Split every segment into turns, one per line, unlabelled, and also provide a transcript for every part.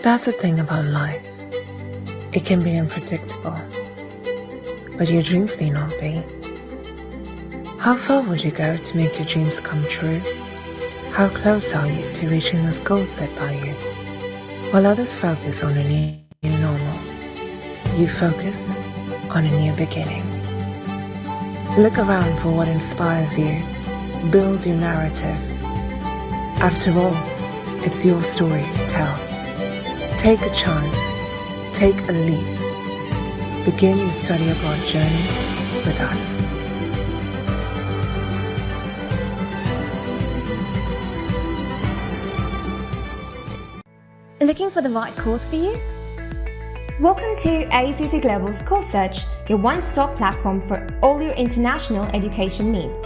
That's the thing about life. It can be unpredictable, but your dreams need not be. How far would you go to make your dreams come true? How close are you to reaching those goals set by you? While others focus on a new normal, you focus on a new beginning. Look around for what inspires you. Build your narrative. After all, it's your story to tell. Take a chance. Take a leap. Begin your study abroad journey with us.
Looking for the right course for you? Welcome to AECC Global's Course Search, your one-stop platform for all your international education needs.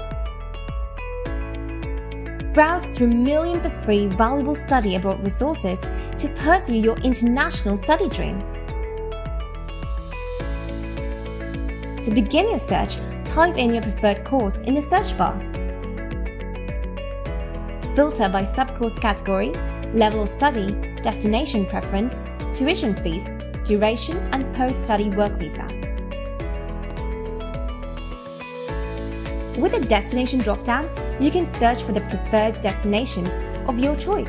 Browse through millions of free, valuable study abroad resources to pursue your international study dream. To begin your search, type in your preferred course in the search bar. Filter by sub-course category, level of study, destination preference, tuition fees, duration, and post-study work visa. With a destination drop-down, you can search for the preferred destinations of your choice.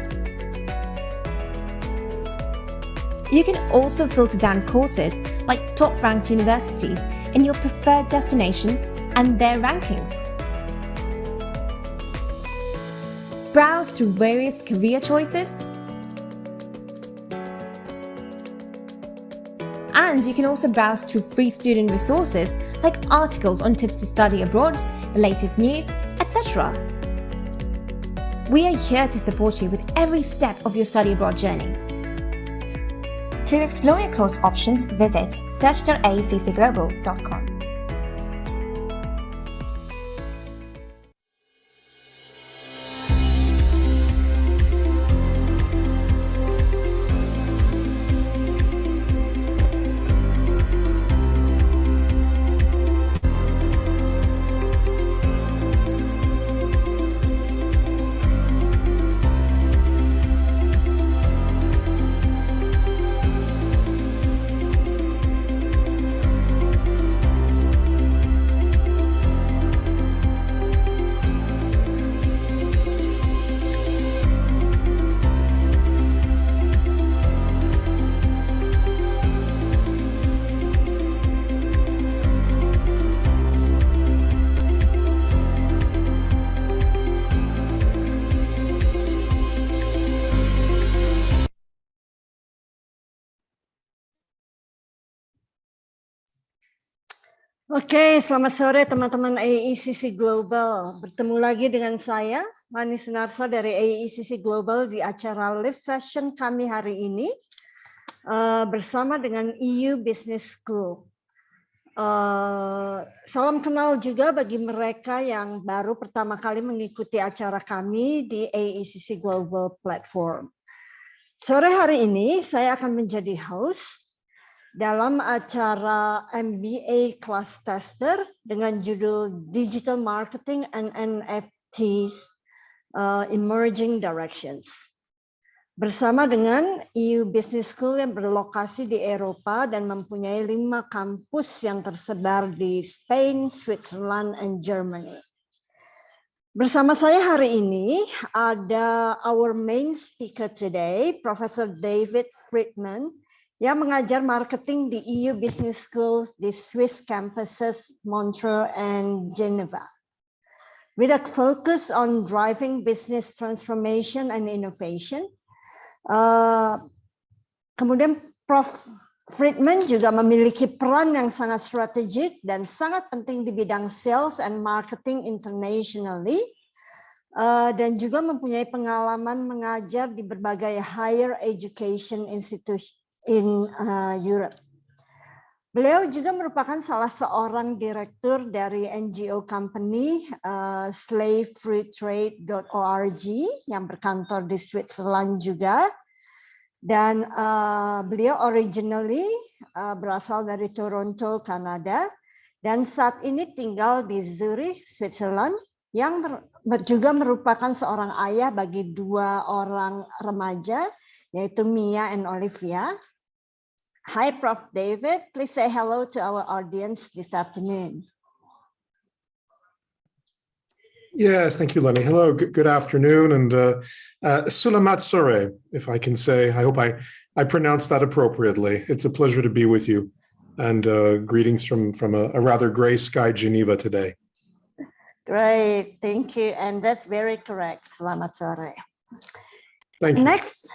You can also filter down courses by top-ranked universities in your preferred destination and their rankings. Browse through various career choices, and you can also browse through free student resources like articles on tips to study abroad, the latest news, etc. We are here to support you with every step of your study abroad journey. To explore your course options, visit search.aeccglobal.com.
Oke, selamat sore teman-teman AECC Global. Bertemu lagi dengan saya, Mani Sunarso dari AECC Global di acara live session kami hari ini bersama dengan EU Business School. Salam kenal juga bagi mereka yang baru pertama kali mengikuti acara kami di AECC Global Platform. Sore hari ini saya akan menjadi host dalam acara MBA Class Tester dengan judul Digital Marketing and NFTs Emerging Directions. Bersama dengan EU Business School yang berlokasi di Eropa dan mempunyai 5 kampus yang tersebar di Spain, Switzerland, and Germany. Bersama saya hari ini ada our main speaker today, Professor David Friedman, yang mengajar marketing di EU Business Schools di Swiss campuses Montreal and Geneva. With a focus on driving business transformation and innovation. Kemudian Prof. Friedman juga memiliki peran yang sangat strategik dan sangat penting di bidang sales and marketing internationally. Dan juga mempunyai pengalaman mengajar di berbagai higher education institution in Europe. Beliau juga merupakan salah seorang direktur dari NGO company slavefreetrade.org yang berkantor di Switzerland juga. Dan beliau originally berasal dari Toronto, Kanada, dan saat ini tinggal di Zurich, Switzerland, yang juga merupakan seorang ayah bagi 2 orang remaja, yaitu Mia and Olivia. Hi, Prof. David. Please say hello to our audience this afternoon.
Yes, thank you, Lenny. Hello, good afternoon, and selamat sore, if I can say. I hope I pronounced that appropriately. It's a pleasure to be with you, and greetings from a rather gray sky Geneva today.
Great, thank you, and that's very correct. Selamat sore.
Thank you.
Next,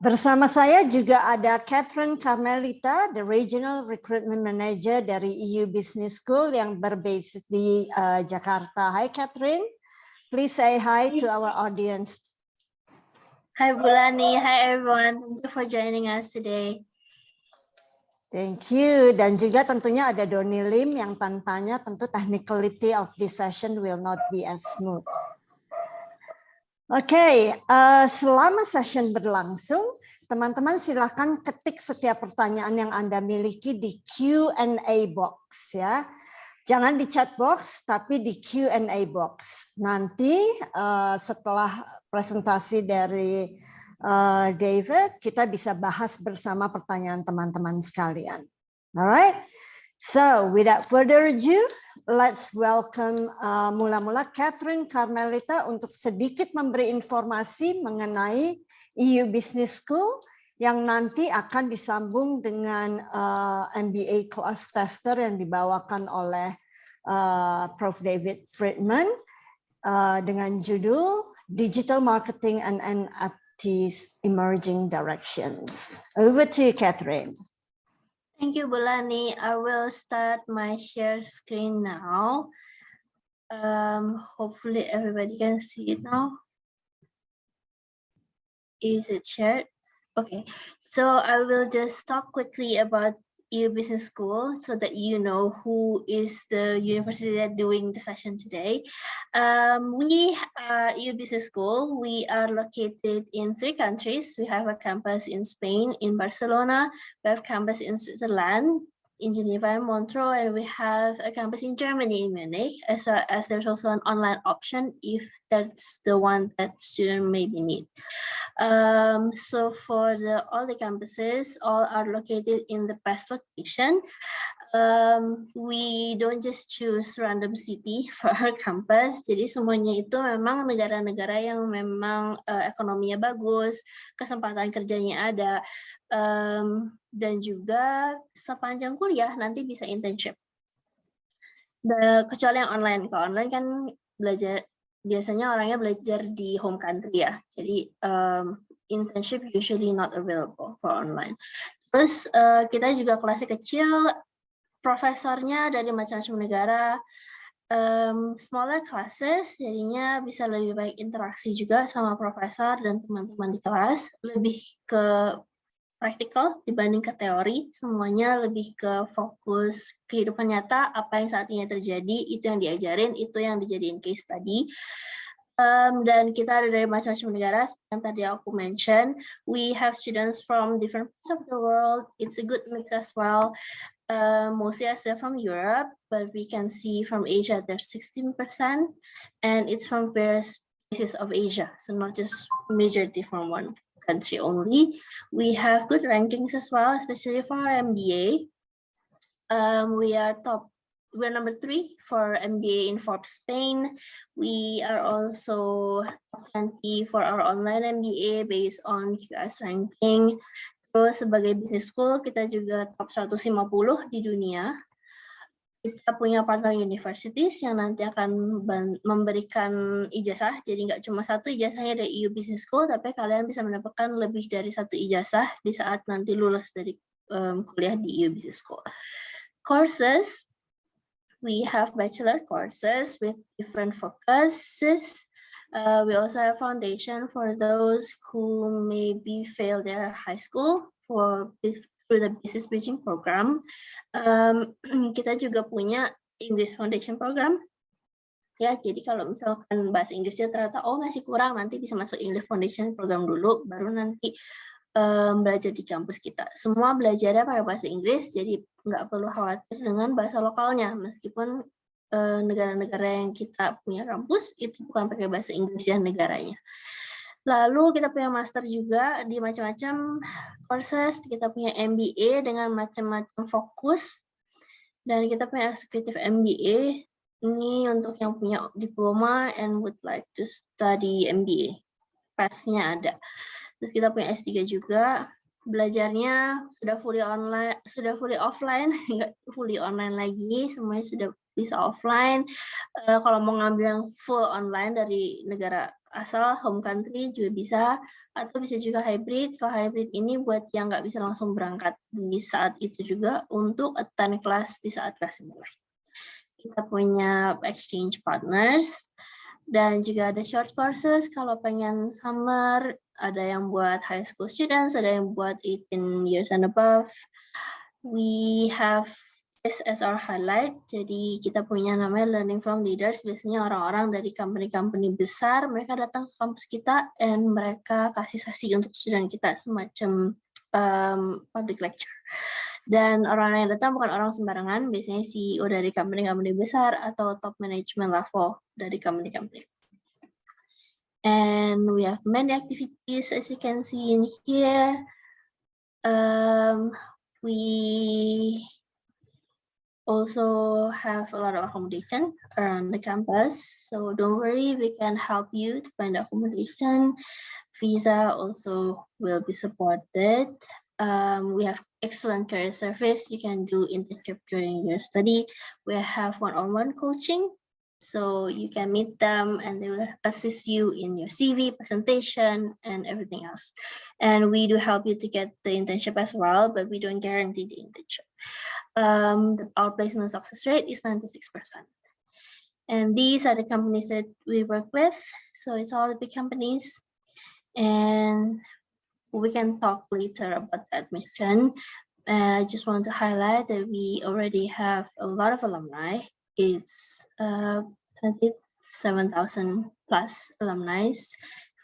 bersama saya juga ada Catherine Carmelita, the Regional Recruitment Manager dari EU Business School yang berbasis di Jakarta. Hi Catherine, please say hi to our audience.
Hi Bulani, hi everyone. Thank you for joining us today.
Thank you. Dan juga tentunya ada Doni Lim yang tanpanya tentu technicality of this session will not be as smooth. Oke, selama session berlangsung, teman-teman silakan ketik setiap pertanyaan yang Anda miliki di Q&A box ya. Jangan di chat box, tapi di Q&A box. Nanti setelah presentasi dari David, kita bisa bahas bersama pertanyaan teman-teman sekalian. Alright, so without further ado, let's welcome mula-mula Catherine Carmelita untuk sedikit memberi informasi mengenai EU Business School yang nanti akan disambung dengan MBA Class Tester yang dibawakan oleh Prof. David Friedman dengan judul Digital Marketing and NFTs Emerging Directions. Over to you, Catherine.
Thank you, Bulani. I will start my share screen now. Hopefully everybody can see it now. Is it shared? Okay, so I will just talk quickly about EU Business School so that you know who is the university that doing the session today. We are EU Business School. We are located in 3 countries. We have a campus in Spain, in Barcelona. We have campus in Switzerland, in Geneva and Montreux, and we have a campus in Germany, in Munich, as well as there's also an online option if that's the one that student maybe need. So for all the campuses, all are located in the best location. We don't just choose random city for our campus. Jadi semuanya itu memang negara-negara yang memang ekonominya bagus, kesempatan kerjanya ada, dan juga sepanjang kuliah nanti bisa internship. Kecuali yang online. Kalau online kan belajar biasanya orangnya belajar di home country ya. Jadi internship usually not available for online. Terus kita juga kelasnya kecil, profesornya dari macam-macam negara, smaller classes, jadinya bisa lebih baik interaksi juga sama profesor dan teman-teman di kelas, lebih ke praktikal dibanding ke teori, semuanya lebih ke fokus kehidupan nyata, apa yang saat ini terjadi, itu yang diajarin, itu yang dijadiin case study. Dan kita ada dari macam-macam negara, yang tadi aku mention, we have students from different parts of the world, it's a good mix as well. Mostly as they're from Europe, but we can see from Asia there's 16%, and it's from various places of Asia, so not just majority from one country only. We have good rankings as well, especially for our MBA. We're number 3 for MBA in Forbes Spain. We are also top 20 for our online MBA based on QS ranking. Terus sebagai business school, kita juga top 150 di dunia. Kita punya partner universities yang nanti akan memberikan ijazah, jadi nggak cuma satu ijazahnya dari EU Business School, tapi kalian bisa mendapatkan lebih dari 1 ijazah di saat nanti lulus dari kuliah di EU Business School. Courses, we have bachelor courses with different focuses. We also have foundation for those who maybe failed their high school through the business bridging program. Kita juga punya English foundation program. Ya, jadi kalau misalkan bahasa Inggrisnya ternyata masih kurang, nanti bisa masuk English foundation program dulu, baru nanti belajar di kampus kita. Semua belajarnya pakai bahasa Inggris, jadi nggak perlu khawatir dengan bahasa lokalnya, meskipun negara-negara yang kita punya kampus itu bukan pakai bahasa Inggris ya negaranya. Lalu kita punya master juga di macam-macam courses, kita punya MBA dengan macam-macam fokus, dan kita punya executive MBA ini untuk yang punya diploma and would like to study MBA. Pathnya ada. Terus kita punya S3 juga. Belajarnya sudah fully online, sudah fully offline, nggak fully online lagi, semuanya sudah bisa offline. Kalau mau ngambil yang full online dari negara asal, home country juga bisa, atau bisa juga hybrid. Kalau hybrid ini buat yang nggak bisa langsung berangkat di saat itu juga untuk attend kelas di saat kelas mulai. Kita punya exchange partners, dan juga ada short courses kalau pengen summer, ada yang buat high school students, ada yang buat 18 years and above. We have this as our highlight, jadi kita punya namanya Learning from Leaders, biasanya orang-orang dari company-company besar, mereka datang ke kampus kita, dan mereka kasih sesi untuk student kita, semacam public lecture. Dan orang yang datang bukan orang sembarangan, biasanya CEO dari company-company besar, atau top management level dari company-company. And we have many activities, as you can see in here. We also have a lot of accommodation around the campus, so don't worry, we can help you to find accommodation. Visa also will be supported. We have excellent career service. You can do internship during your study. We have one-on-one coaching, so you can meet them and they will assist you in your CV, presentation, and everything else. And we do help you to get the internship as well, but we don't guarantee the internship. Our placement success rate is 96%. And these are the companies that we work with. So it's all the big companies. And we can talk later about the admission. I just want to highlight that we already have a lot of alumni. It's 27,000 plus alumni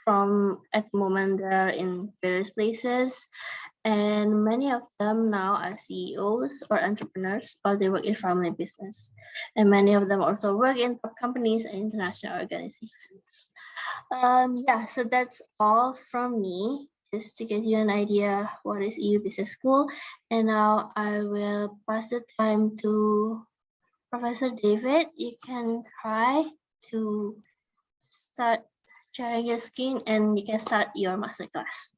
from at the moment they're in various places. And many of them now are CEOs or entrepreneurs, or they work in family business. And many of them also work in top companies and international organizations. Yeah, so that's all from me, just to give you an idea what is EU Business School. And now I will pass the time to Professor David. You can try to start sharing your screen and you can start your masterclass.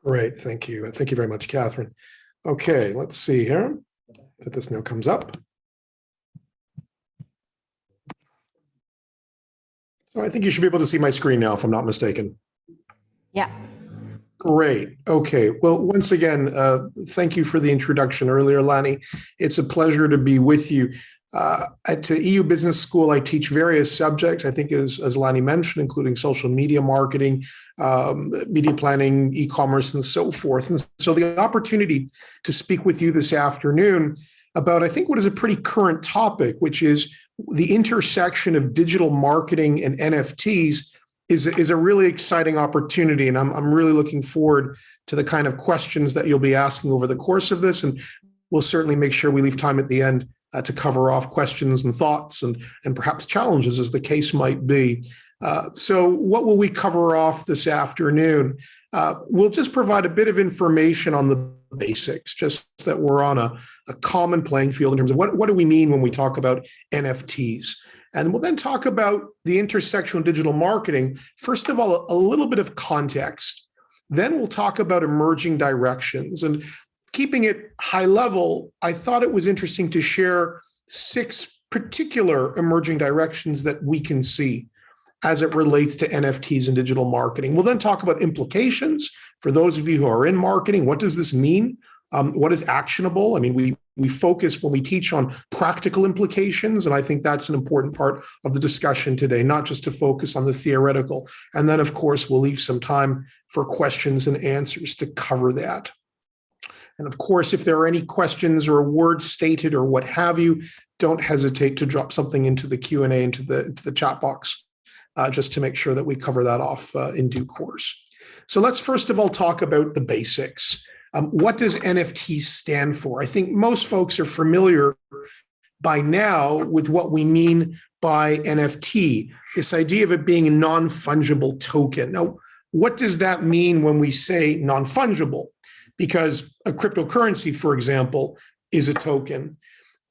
Great, thank you. Thank you very much, Catherine. Okay, let's see here that this now comes up. So I think you should be able to see my screen now, if I'm not mistaken.
Yeah.
Great. Okay. Well, once again, thank you for the introduction earlier, Lani. It's a pleasure to be with you. At EU Business School, I teach various subjects, I think as Lani mentioned, including social media marketing, media planning, e-commerce, and so forth. And so the opportunity to speak with you this afternoon about, I think, what is a pretty current topic, which is the intersection of digital marketing and NFTs is a really exciting opportunity. And I'm really looking forward to the kind of questions that you'll be asking over the course of this. And we'll certainly make sure we leave time at the end to cover off questions and thoughts and perhaps challenges as the case might be. So what will we cover off this afternoon? We'll just provide a bit of information on the basics, just that we're on a common playing field in terms of what do we mean when we talk about NFTs. And we'll then talk about the intersection of digital marketing. First of all, a little bit of context. Then we'll talk about emerging directions. And keeping it high level, I thought it was interesting to share 6 particular emerging directions that we can see as it relates to NFTs and digital marketing. We'll then talk about implications for those of you who are in marketing. What does this mean? What is actionable? I mean, we focus when we teach on practical implications, and I think that's an important part of the discussion today, not just to focus on the theoretical. And then, of course, we'll leave some time for questions and answers to cover that. And of course, if there are any questions or words stated or what have you, don't hesitate to drop something into the Q&A, into the chat box, just to make sure that we cover that off in due course. So let's first of all talk about the basics. What does NFT stand for? I think most folks are familiar by now with what we mean by NFT, this idea of it being a non-fungible token. Now, what does that mean when we say non-fungible? Because a cryptocurrency, for example, is a token.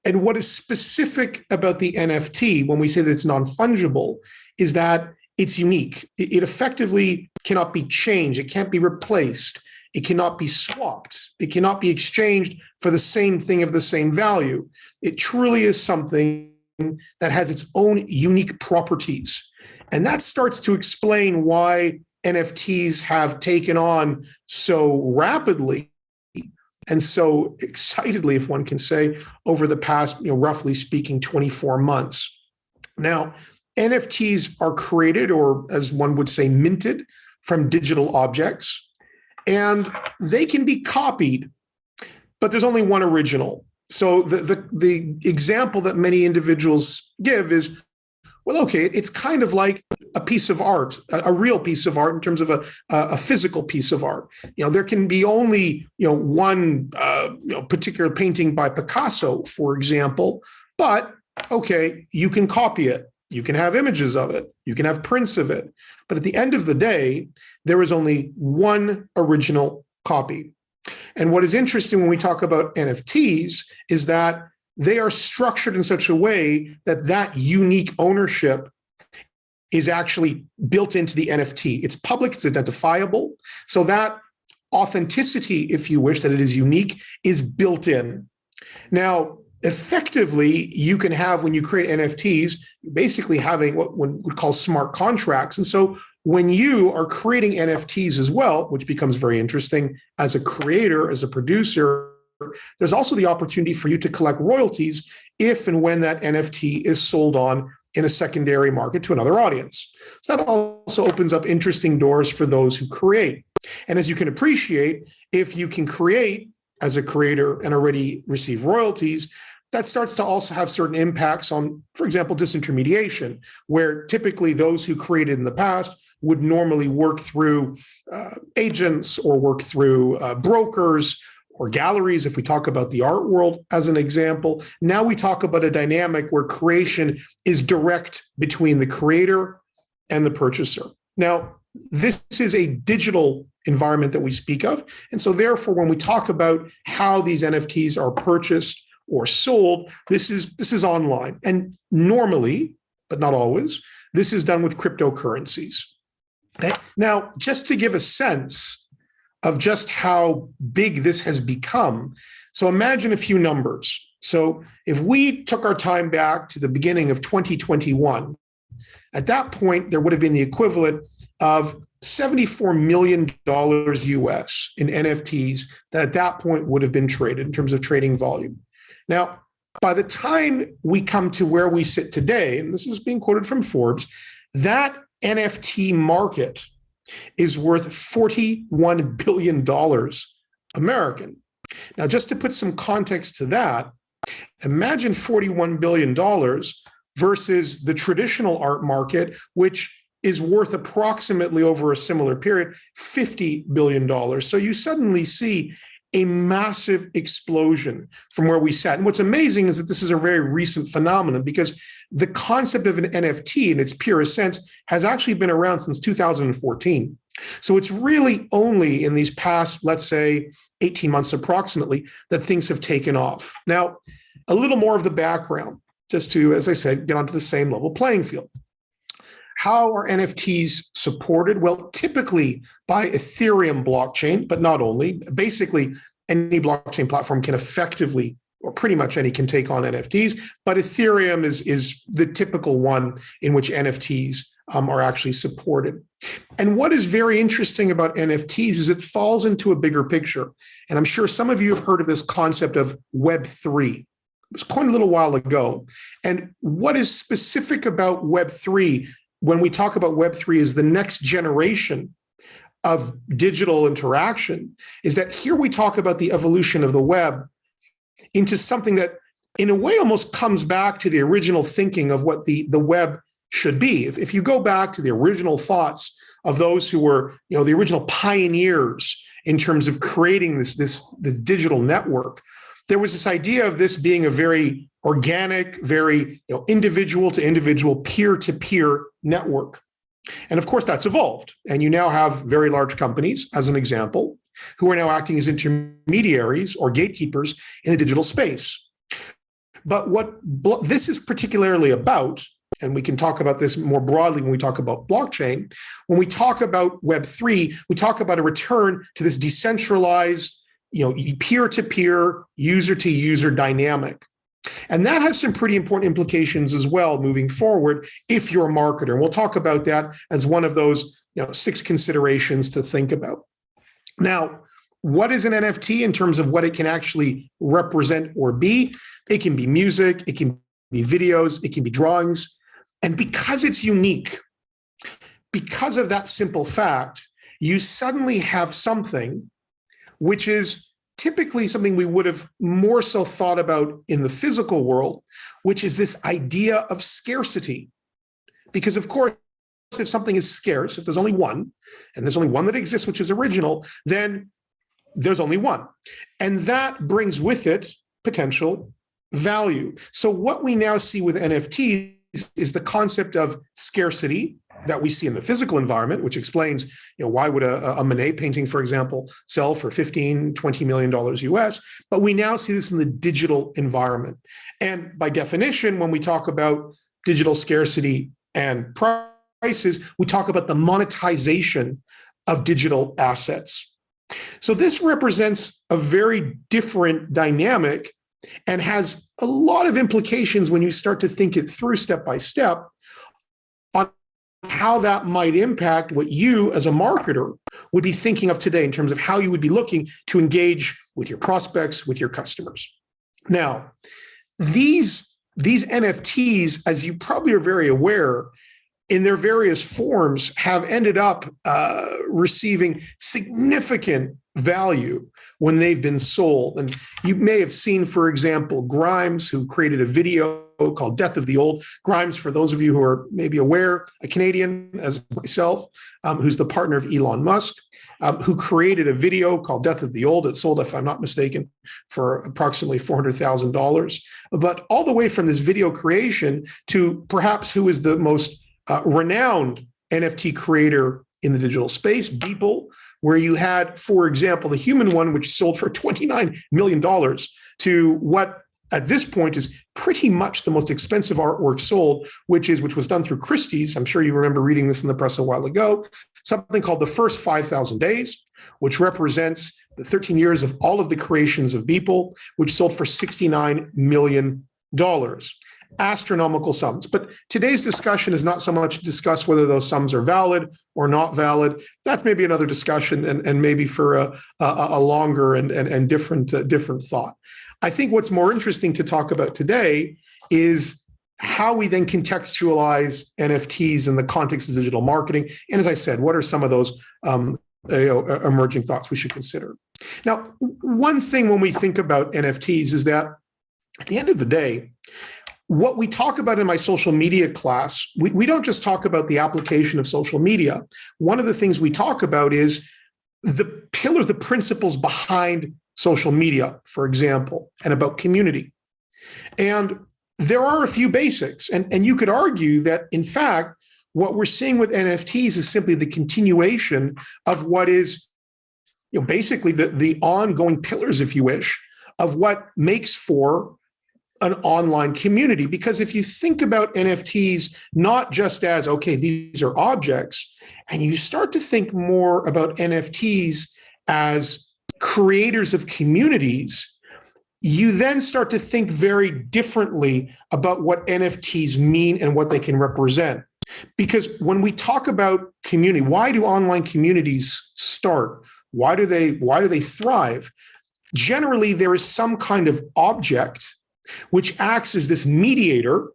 And what is specific about the NFT when we say that it's non-fungible is that it's unique. It effectively cannot be changed. It can't be replaced. It cannot be swapped. It cannot be exchanged for the same thing of the same value. It truly is something that has its own unique properties. And that starts to explain why NFTs have taken on so rapidly and so excitedly, if one can say, over the past, roughly speaking, 24 months. Now, NFTs are created, or as one would say, minted from digital objects, and they can be copied, but there's only one original. So the example that many individuals give is, well, okay, it's kind of like a piece of art, a real piece of art in terms of a physical piece of art. There can be only one particular painting by Picasso, for example, but okay, you can copy it. You can have images of it. You can have prints of it. But at the end of the day, there is only one original copy. And what is interesting when we talk about NFTs is that they are structured in such a way that that unique ownership is actually built into the NFT. It's public, it's identifiable. So that authenticity, if you wish, that it is unique, is built in. Now, effectively, you can have, when you create NFTs, basically having what one would call smart contracts. And so when you are creating NFTs as well, which becomes very interesting as a creator, as a producer, there's also the opportunity for you to collect royalties if and when that NFT is sold on in a secondary market to another audience. So that also opens up interesting doors for those who create. And as you can appreciate, if you can create as a creator and already receive royalties, that starts to also have certain impacts on, for example, disintermediation, where typically those who created in the past would normally work through agents or work through brokers or galleries, if we talk about the art world as an example. Now we talk about a dynamic where creation is direct between the creator and the purchaser. Now, this is a digital environment that we speak of. And so therefore, when we talk about how these NFTs are purchased or sold, this is online. And normally, but not always, this is done with cryptocurrencies. Okay? Now, just to give a sense of just how big this has become, so imagine a few numbers. So if we took our time back to the beginning of 2021, at that point, there would have been the equivalent of $74 million US in NFTs that at that point would have been traded in terms of trading volume. Now, by the time we come to where we sit today, and this is being quoted from Forbes, that NFT market is worth $41 billion American. Now, just to put some context to that, imagine $41 billion versus the traditional art market, which is worth approximately, over a similar period, $50 billion. So you suddenly see a massive explosion from where we sat. And what's amazing is that this is a very recent phenomenon, because the concept of an NFT in its purest sense has actually been around since 2014. So it's really only in these past, let's say, 18 months approximately, that things have taken off. Now, a little more of the background, just to, as I said, get onto the same level playing field. How are NFTs supported? Well, typically by Ethereum blockchain, but not only. Basically, any blockchain platform can effectively, or pretty much any, can take on NFTs, but Ethereum is the typical one in which NFTs are actually supported. And what is very interesting about NFTs is it falls into a bigger picture. And I'm sure some of you have heard of this concept of Web3. It was coined a little while ago. And what is specific about Web3, when we talk about Web3 as the next generation of digital interaction, is that here we talk about the evolution of the web into something that in a way almost comes back to the original thinking of what the web should be. If you go back to the original thoughts of those who were, the original pioneers in terms of creating this digital network, there was this idea of this being a very organic, very individual to individual, peer-to-peer network. And of course, that's evolved. And you now have very large companies, as an example, who are now acting as intermediaries or gatekeepers in the digital space. But what this is particularly about, and we can talk about this more broadly when we talk about blockchain, when we talk about Web3, we talk about a return to this decentralized, peer-to-peer, user-to-user dynamic. And that has some pretty important implications as well moving forward if you're a marketer. And we'll talk about that as one of those 6 considerations to think about. Now, what is an NFT in terms of what it can actually represent or be? It can be music, it can be videos, it can be drawings. And because it's unique, because of that simple fact, you suddenly have something which is typically something we would have more so thought about in the physical world, which is this idea of scarcity. Because of course, if something is scarce, if there's only one, and there's only one that exists, which is original, then there's only one. And that brings with it potential value. So what we now see with NFTs is the concept of scarcity that we see in the physical environment, which explains, why would a Monet painting, for example, sell for $15, $20 million US? But we now see this in the digital environment. And by definition, when we talk about digital scarcity and prices, we talk about the monetization of digital assets. So this represents a very different dynamic and has a lot of implications when you start to think it through step by step on how that might impact what you as a marketer would be thinking of today in terms of how you would be looking to engage with your prospects, with your customers. Now, these NFTs, as you probably are very aware, in their various forms have ended up receiving significant value when they've been sold. And you may have seen, for example, Grimes, who created a video called Death of the Old. Grimes, for those of you who are maybe aware, a Canadian as myself, who's the partner of Elon Musk, who created a video called Death of the Old. It sold, if I'm not mistaken, for approximately $400,000. But all the way from this video creation to perhaps who is the most renowned NFT creator in the digital space, Beeple, where you had, for example, the human one, which sold for $29 million, to what at this point is pretty much the most expensive artwork sold, which was done through Christie's. I'm sure you remember reading this in the press a while ago, something called The First 5,000 Days, which represents the 13 years of all of the creations of Beeple, which sold for $69 million. Astronomical sums. But today's discussion is not so much to discuss whether those sums are valid or not valid. That's maybe another discussion and maybe for a longer and different thought. I think what's more interesting to talk about today is how we then contextualize NFTs in the context of digital marketing. And as I said, what are some of those emerging thoughts we should consider? Now, one thing when we think about NFTs is that at the end of the day, what we talk about in my social media class, we don't just talk about the application of social media. One of the things we talk about is the pillars, the principles behind social media, for example, and about community. And there are a few basics. And you could argue that, in fact, what we're seeing with NFTs is simply the continuation of what is basically the ongoing pillars, if you wish, of what makes for an online community. Because if you think about NFTs, not just as, okay, these are objects, and you start to think more about NFTs as creators of communities, you then start to think very differently about what NFTs mean and what they can represent. Because when we talk about community, why do online communities start? Why do they thrive? Generally, there is some kind of object which acts as this mediator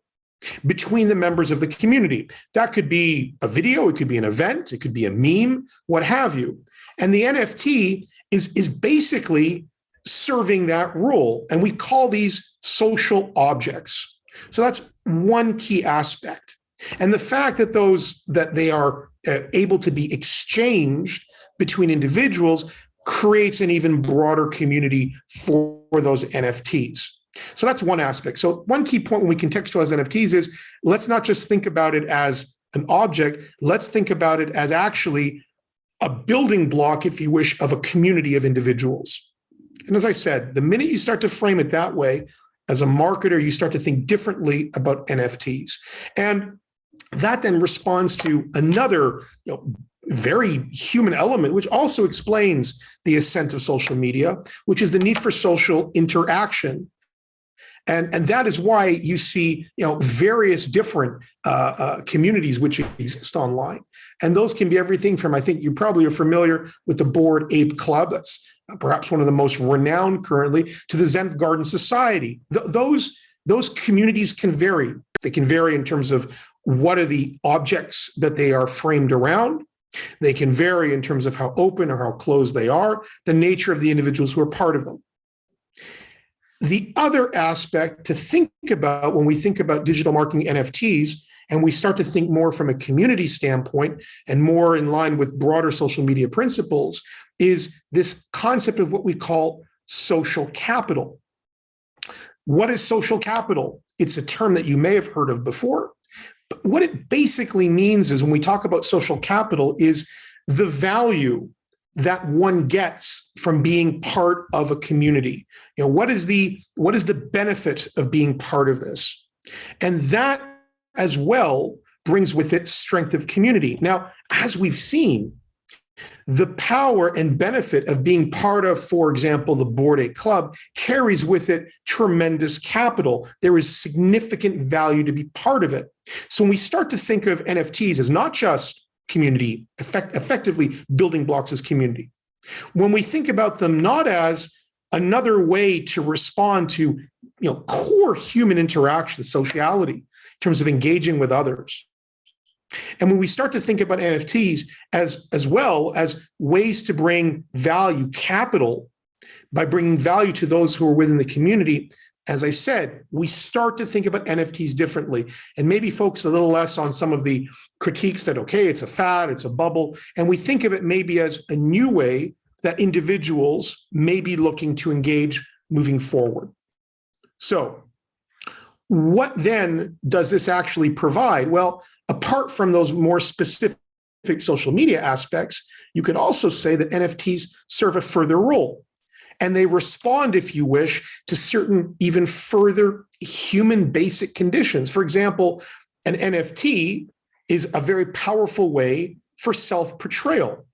between the members of the community. That could be a video, it could be an event, it could be a meme, what have you. And the NFT is basically serving that role. And we call these social objects. So that's one key aspect. And the fact that they are able to be exchanged between individuals creates an even broader community for those NFTs. So that's one aspect. So one key point when we contextualize NFTs is let's not just think about it as an object. Let's think about it as actually a building block, if you wish, of a community of individuals. And as I said, the minute you start to frame it that way, as a marketer, you start to think differently about NFTs. And that then responds to another very human element, which also explains the ascent of social media, which is the need for social interaction. And that is why you see various different communities which exist online. And those can be everything from, I think you probably are familiar with the Bored Ape Club. That's perhaps one of the most renowned currently, to the Zen Garden Society. Those communities can vary. They can vary in terms of what are the objects that they are framed around. They can vary in terms of how open or how closed they are, the nature of the individuals who are part of them. The other aspect to think about when we think about digital marketing NFTs, and we start to think more from a community standpoint and more in line with broader social media principles, is this concept of what we call social capital. What is social capital? It's a term that you may have heard of before. But what it basically means is when we talk about social capital is the value that one gets from being part of a community. What is the benefit of being part of this? And that as well brings with it strength of community. Now, as we've seen, the power and benefit of being part of, for example, the Bored Ape Club carries with it tremendous capital. There is significant value to be part of it. So when we start to think of NFTs as not just community, effectively building blocks as community, when we think about them not as another way to respond to core human interaction, sociality, in terms of engaging with others, and when we start to think about NFTs as well as ways to bring value, capital, by bringing value to those who are within the community, as I said, we start to think about NFTs differently and maybe focus a little less on some of the critiques that, okay, it's a fad, it's a bubble. And we think of it maybe as a new way that individuals may be looking to engage moving forward. So what then does this actually provide? Well, apart from those more specific social media aspects, you could also say that NFTs serve a further role. And they respond, if you wish, to certain even further human basic conditions. For example, an NFT is a very powerful way for self-portrayal.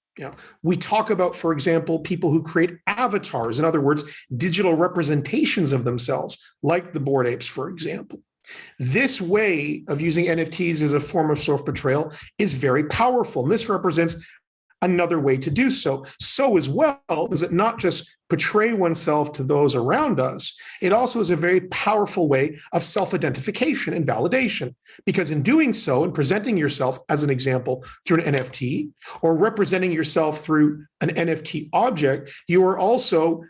We talk about, for example, people who create avatars, in other words, digital representations of themselves, like the Bored Apes, for example. This way of using NFTs as a form of self-portrayal is very powerful. And this represents another way to do so. So as well, does it not just portray oneself to those around us, it also is a very powerful way of self-identification and validation. Because in doing so, and presenting yourself as an example through an NFT, or representing yourself through an NFT object, you are also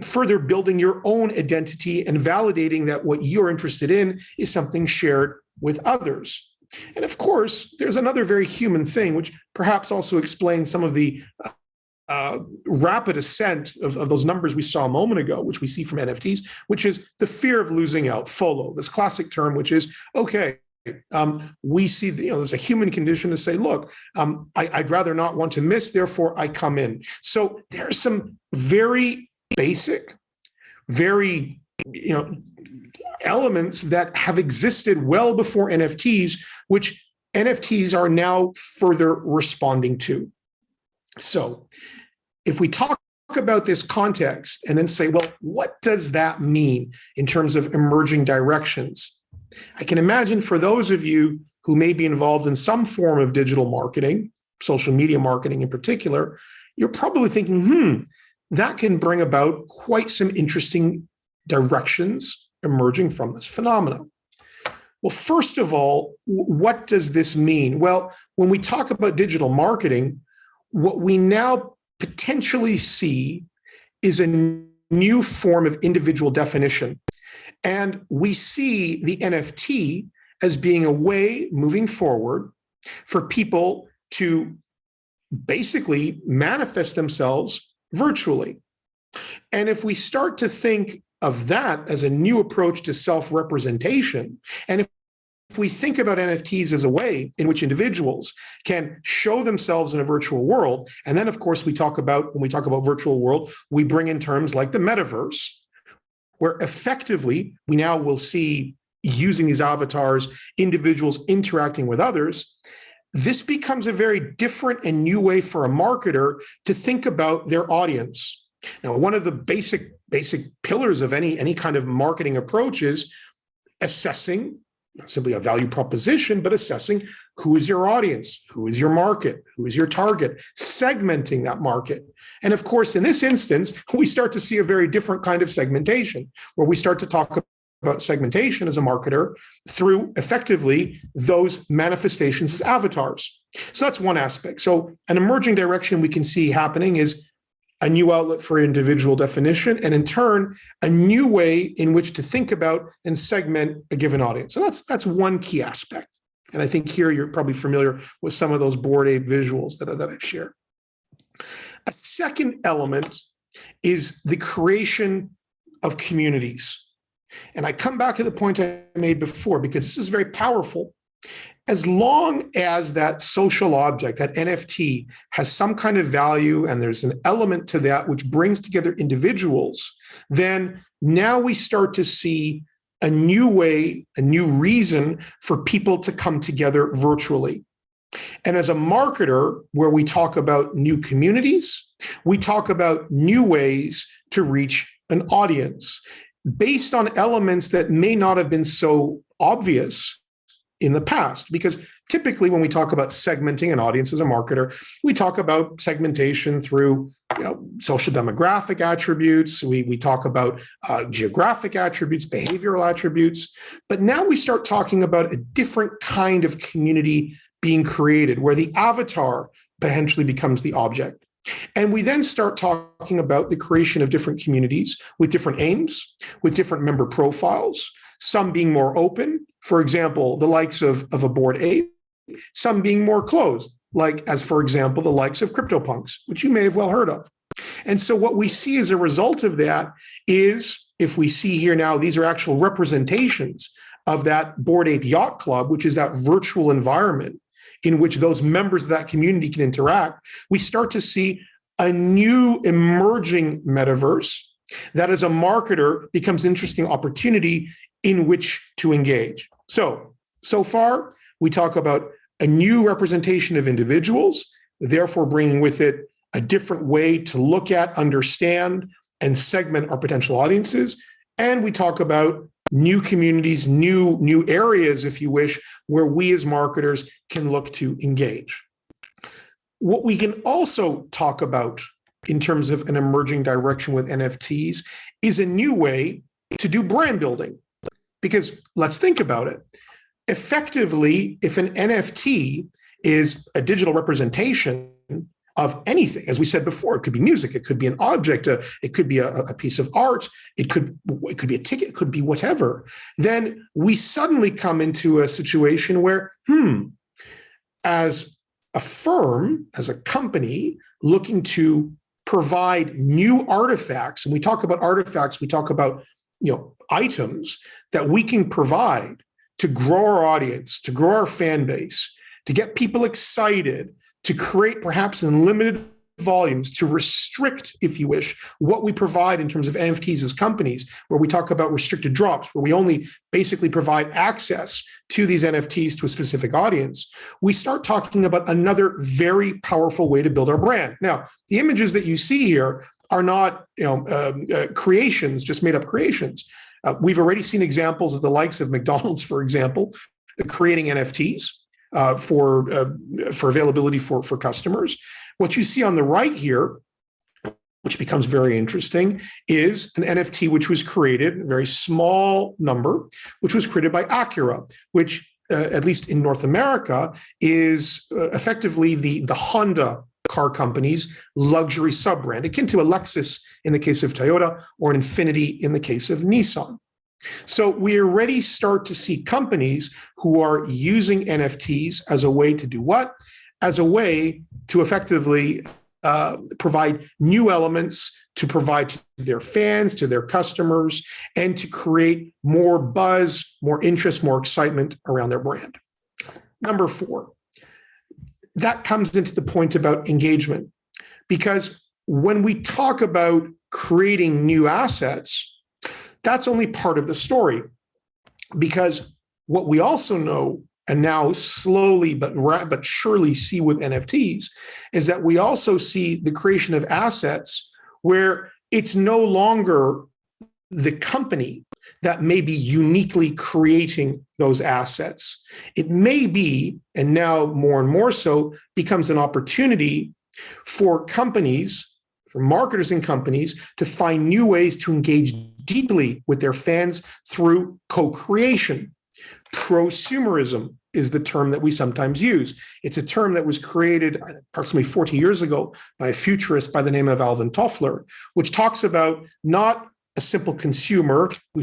further building your own identity and validating that what you're interested in is something shared with others. And of course, there's another very human thing, which perhaps also explains some of the rapid ascent of those numbers we saw a moment ago, which we see from NFTs, which is the fear of losing out, FOLO, this classic term, which is, okay, we see, there's a human condition to say, look, I'd rather not want to miss, therefore I come in. So there's some very basic, very, elements that have existed well before NFTs, which NFTs are now further responding to. So if we talk about this context and then say, well, what does that mean in terms of emerging directions? I can imagine for those of you who may be involved in some form of digital marketing, social media marketing in particular, you're probably thinking, that can bring about quite some interesting directions emerging from this phenomenon. Well, first of all, what does this mean? Well, when we talk about digital marketing, what we now potentially see is a new form of individual definition. And we see the NFT as being a way moving forward for people to basically manifest themselves virtually. And if we start to think of that as a new approach to self-representation, and if we think about NFTs as a way in which individuals can show themselves in a virtual world, and then of course when we talk about virtual world, we bring in terms like the metaverse, where effectively we now will see, using these avatars, individuals interacting with others. This becomes a very different and new way for a marketer to think about their audience. Now, one of the basic pillars of any kind of marketing approach is assessing, not simply a value proposition, but assessing who is your audience, who is your market, who is your target, segmenting that market. And of course, in this instance, we start to see a very different kind of segmentation, where we start to talk about segmentation as a marketer through effectively those manifestations as avatars. So that's one aspect. So an emerging direction we can see happening is a new outlet for individual definition, and in turn, a new way in which to think about and segment a given audience. So that's one key aspect. And I think here you're probably familiar with some of those Bored Ape visuals that I've shared. A second element is the creation of communities. And I come back to the point I made before, because this is very powerful. As long as that social object, that NFT, has some kind of value and there's an element to that which brings together individuals, then now we start to see a new way, a new reason for people to come together virtually. And as a marketer, where we talk about new communities, we talk about new ways to reach an audience based on elements that may not have been so obvious in the past. Because typically when we talk about segmenting an audience as a marketer, we talk about segmentation through social demographic attributes. We talk about geographic attributes, behavioral attributes. But now we start talking about a different kind of community being created, where the avatar potentially becomes the object. And we then start talking about the creation of different communities with different aims, with different member profiles, some being more open, for example, the likes of a Bored Ape, some being more closed, like, as for example, the likes of CryptoPunks, which you may have well heard of. And so what we see as a result of that is, if we see here now, these are actual representations of that Bored Ape Yacht Club, which is that virtual environment in which those members of that community can interact, we start to see a new emerging metaverse that, as a marketer, becomes an interesting opportunity in which to engage. So far, we talk about a new representation of individuals, therefore bringing with it a different way to look at, understand, and segment our potential audiences. And we talk about new communities, new areas, if you wish, where we as marketers can look to engage. What we can also talk about in terms of an emerging direction with NFTs is a new way to do brand building. Because let's think about it. Effectively, if an NFT is a digital representation of anything, as we said before, it could be music, it could be an object, it could be a piece of art, it could be a ticket, it could be whatever, then we suddenly come into a situation where, as a firm, as a company looking to provide new artifacts, and we talk about artifacts, we talk about items that we can provide to grow our audience, to grow our fan base, to get people excited, to create perhaps in limited volumes, to restrict, if you wish, what we provide in terms of NFTs as companies, where we talk about restricted drops, where we only basically provide access to these NFTs to a specific audience. We start talking about another very powerful way to build our brand. Now, the images that you see here are not creations, just made up creations. We've already seen examples of the likes of McDonald's, for example, creating NFTs for availability for customers. What you see on the right here, which becomes very interesting, is an NFT which was created, a very small number, which was created by Acura, which, at least in North America, is effectively the Honda car company's luxury sub-brand, akin to a Lexus in the case of Toyota or an Infiniti in the case of Nissan. So we already start to see companies who are using NFTs as a way to do what? As a way to effectively provide new elements to provide to their fans, to their customers, and to create more buzz, more interest, more excitement around their brand. Number 4, that comes into the point about engagement, because when we talk about creating new assets, that's only part of the story. Because what we also know, and now slowly but surely see with NFTs, is that we also see the creation of assets where it's no longer the company that may be uniquely creating those assets. It may be, and now more and more so, becomes an opportunity for companies, for marketers and companies, to find new ways to engage deeply with their fans through co-creation. Prosumerism is the term that we sometimes use. It's a term that was created approximately 40 years ago by a futurist by the name of Alvin Toffler, which talks about not a simple consumer who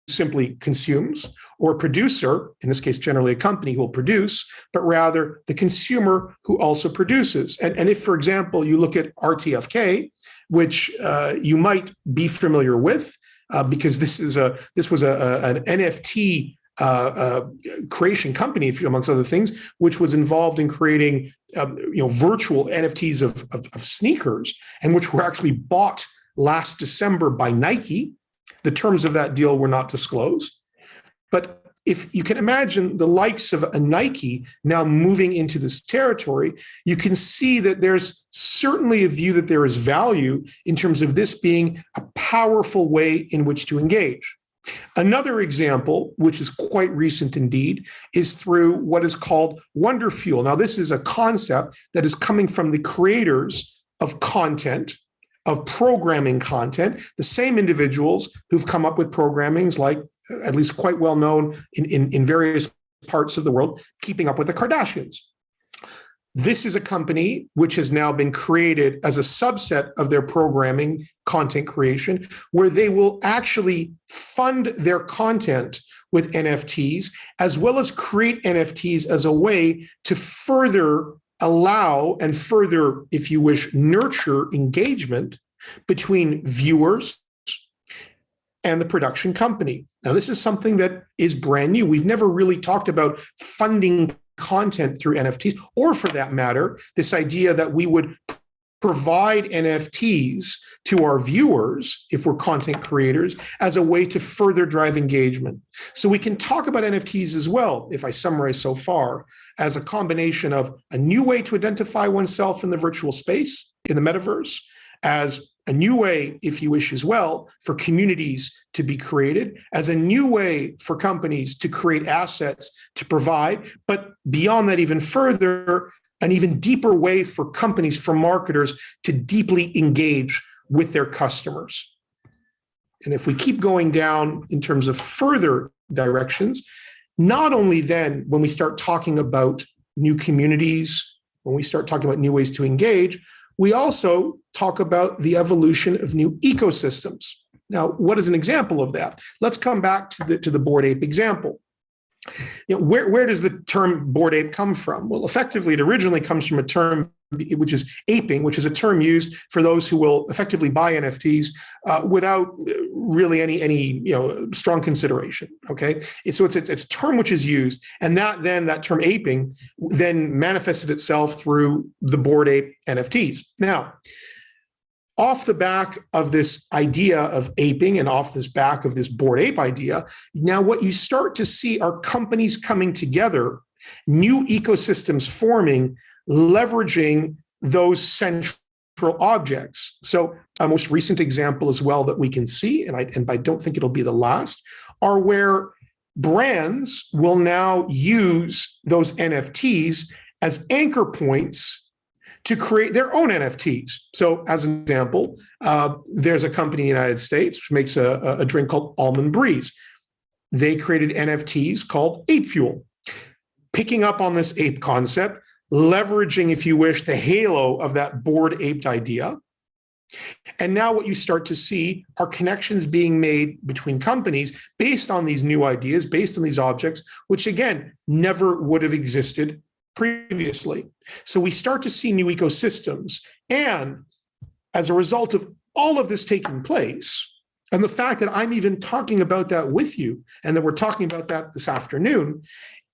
simply consumes, or a producer, in this case, generally a company who will produce, but rather the consumer who also produces. And if, for example, you look at RTFK, which you might be familiar with, because this was an NFT creation company, amongst other things, which was involved in creating virtual NFTs of sneakers, and which were actually bought last December by Nike. The terms of that deal were not disclosed. But if you can imagine the likes of a Nike now moving into this territory, you can see that there's certainly a view that there is value in terms of this being a powerful way in which to engage. Another example, which is quite recent indeed, is through what is called Wonder Fuel. Now, this is a concept that is coming from the creators of content, of programming content, the same individuals who've come up with programmings like, at least quite well known in various parts of the world, Keeping Up with the Kardashians. This is a company which has now been created as a subset of their programming content creation, where they will actually fund their content with NFTs, as well as create NFTs as a way to further allow and further, if you wish, nurture engagement between viewers and the production company. Now, this is something that is brand new. We've never really talked about funding content through NFTs, or for that matter, this idea that we would provide NFTs to our viewers, if we're content creators, as a way to further drive engagement. So we can talk about NFTs as well, if I summarize so far, as a combination of a new way to identify oneself in the virtual space, in the metaverse, as a new way, if you wish as well, for communities to be created, as a new way for companies to create assets to provide, but beyond that even further, an even deeper way for companies, for marketers to deeply engage with their customers. And if we keep going down in terms of further directions, not only then when we start talking about new communities, when we start talking about new ways to engage, we also talk about the evolution of new ecosystems. Now, what is an example of that? Let's come back to the Bored Ape example. Where does the term Bored Ape come from? Well, effectively, it originally comes from a term which is aping, which is a term used for those who will effectively buy NFTs without really any strong consideration. Okay, so it's a term which is used, and that term aping then manifested itself through the Bored Ape NFTs. Now, off the back of this idea of aping and off this back of this Bored Ape idea, now what you start to see are companies coming together, new ecosystems forming, leveraging those central objects. So a most recent example as well that we can see, and I don't think it'll be the last, are where brands will now use those NFTs as anchor points to create their own NFTs. So as an example, there's a company in the United States which makes a drink called Almond Breeze. They created NFTs called Ape Fuel, picking up on this ape concept, leveraging, if you wish, the halo of that Bored Ape idea. And now what you start to see are connections being made between companies based on these new ideas, based on these objects, which again, never would have existed previously. So we start to see new ecosystems. And as a result of all of this taking place, and the fact that I'm even talking about that with you, and that we're talking about that this afternoon,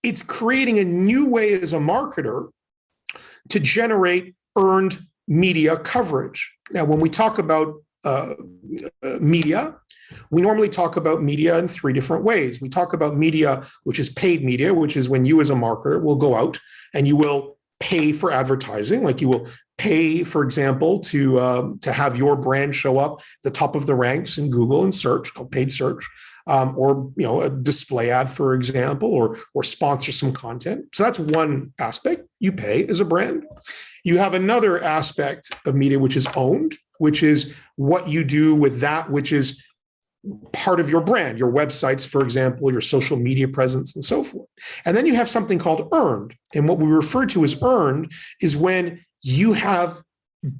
it's creating a new way as a marketer to generate earned media coverage. Now, when we talk about media, we normally talk about media in three different ways. We talk about media, which is paid media, which is when you as a marketer will go out and you will pay for advertising, like you will pay, for example, to have your brand show up at the top of the ranks in Google and search, called paid search, or a display ad, for example, or sponsor some content. So that's one aspect. You pay as a brand. You have another aspect of media which is owned, which is what you do with that which is part of your brand, your websites, for example, your social media presence, and so forth. And then you have something called earned. And what we refer to as earned is when you have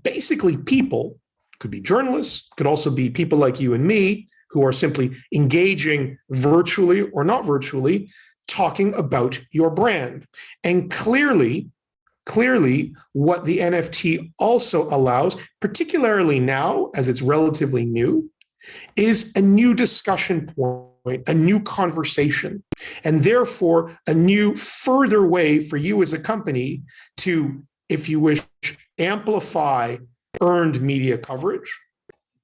basically people, could be journalists, could also be people like you and me, who are simply engaging virtually or not virtually, talking about your brand. And clearly, what the NFT also allows, particularly now as it's relatively new, is a new discussion point, a new conversation, and therefore a new further way for you as a company to, if you wish, amplify earned media coverage.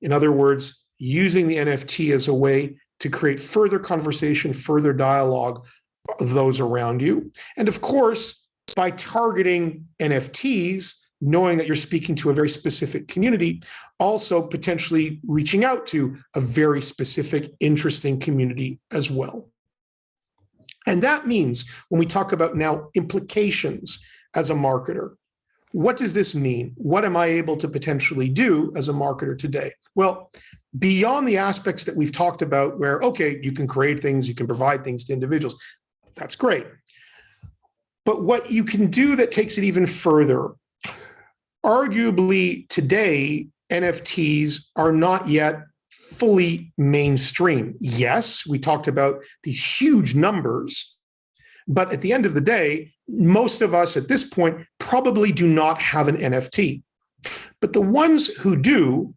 In other words, using the NFT as a way to create further conversation, further dialogue of those around you. And of course, by targeting NFTs, knowing that you're speaking to a very specific community, also potentially reaching out to a very specific, interesting community as well. And that means when we talk about now implications as a marketer, what does this mean? What am I able to potentially do as a marketer today? Well, beyond the aspects that we've talked about where, okay, you can create things, you can provide things to individuals, that's great. But what you can do that takes it even further, arguably today, NFTs are not yet fully mainstream. Yes, we talked about these huge numbers, but at the end of the day, most of us at this point probably do not have an NFT. But the ones who do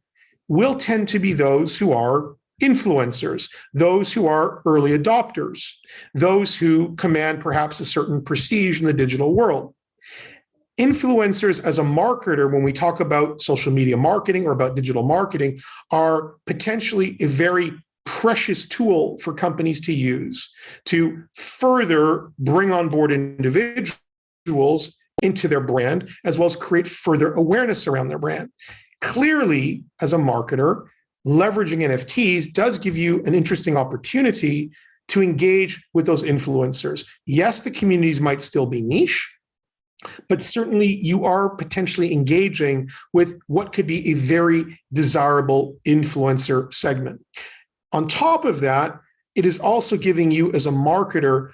will tend to be those who are influencers, those who are early adopters, those who command perhaps a certain prestige in the digital world. Influencers as a marketer, when we talk about social media marketing or about digital marketing, are potentially a very precious tool for companies to use to further bring on board individuals into their brand, as well as create further awareness around their brand. Clearly, as a marketer, leveraging NFTs does give you an interesting opportunity to engage with those influencers. Yes, the communities might still be niche, but certainly you are potentially engaging with what could be a very desirable influencer segment. On top of that, it is also giving you as a marketer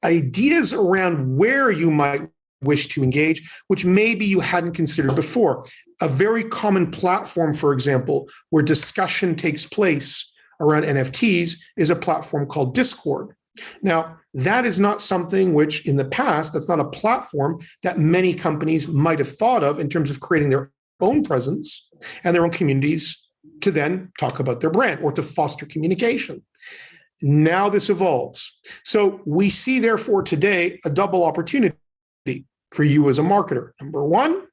ideas around where you might wish to engage, which maybe you hadn't considered before. A very common platform, for example, where discussion takes place around NFTs is a platform called Discord. Now, that is not something which in the past, that's not a platform that many companies might have thought of in terms of creating their own presence and their own communities to then talk about their brand or to foster communication. Now this evolves. So we see, therefore, today a double opportunity for you as a marketer. Number one,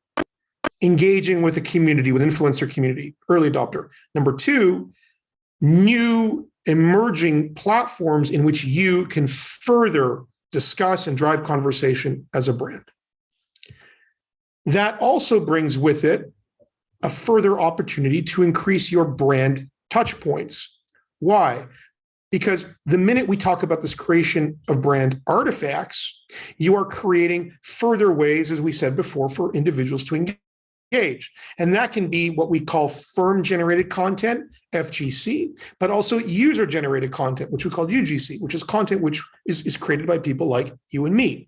engaging with a community, with influencer community, early adopter. Number two, new emerging platforms in which you can further discuss and drive conversation as a brand. That also brings with it a further opportunity to increase your brand touch points. Why? Because the minute we talk about this creation of brand artifacts, you are creating further ways, as we said before, for individuals to engage. And that can be what we call firm-generated content, FGC, but also user-generated content, which we call UGC, which is content which is created by people like you and me.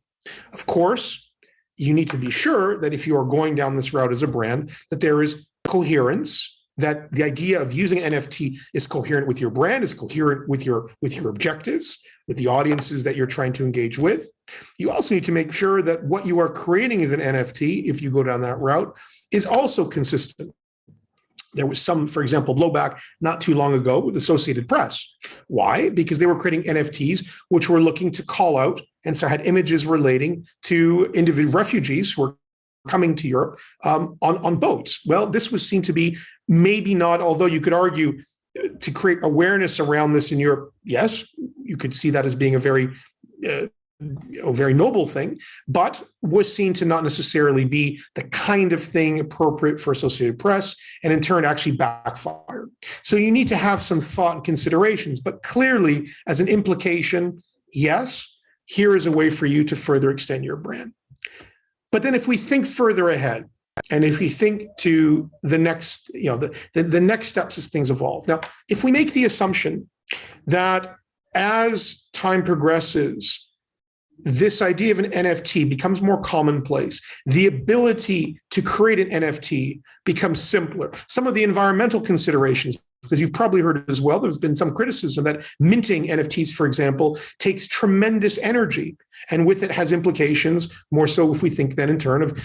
Of course, you need to be sure that if you are going down this route as a brand, that there is coherence, that the idea of using NFT is coherent with your brand, is coherent with your objectives, with the audiences that you're trying to engage with. You also need to make sure that what you are creating as an NFT, if you go down that route, is also consistent. There was some, for example, blowback not too long ago with Associated Press. Why? Because they were creating NFTs which were looking to call out, and so had images relating to individual refugees who were coming to Europe on boats. Well, this was seen to be maybe not, although you could argue to create awareness around this in Europe, yes, you could see that as being a very noble thing, but was seen to not necessarily be the kind of thing appropriate for Associated Press, and in turn actually backfired. So you need to have some thought and considerations, but clearly as an implication, yes, here is a way for you to further extend your brand. But then if we think further ahead, and if we think to the next, the next steps as things evolve. Now, if we make the assumption that as time progresses, this idea of an NFT becomes more commonplace, the ability to create an NFT becomes simpler. Some of the environmental considerations, because you've probably heard it as well, there's been some criticism that minting NFTs, for example, takes tremendous energy, and with it has implications more so if we think then in turn of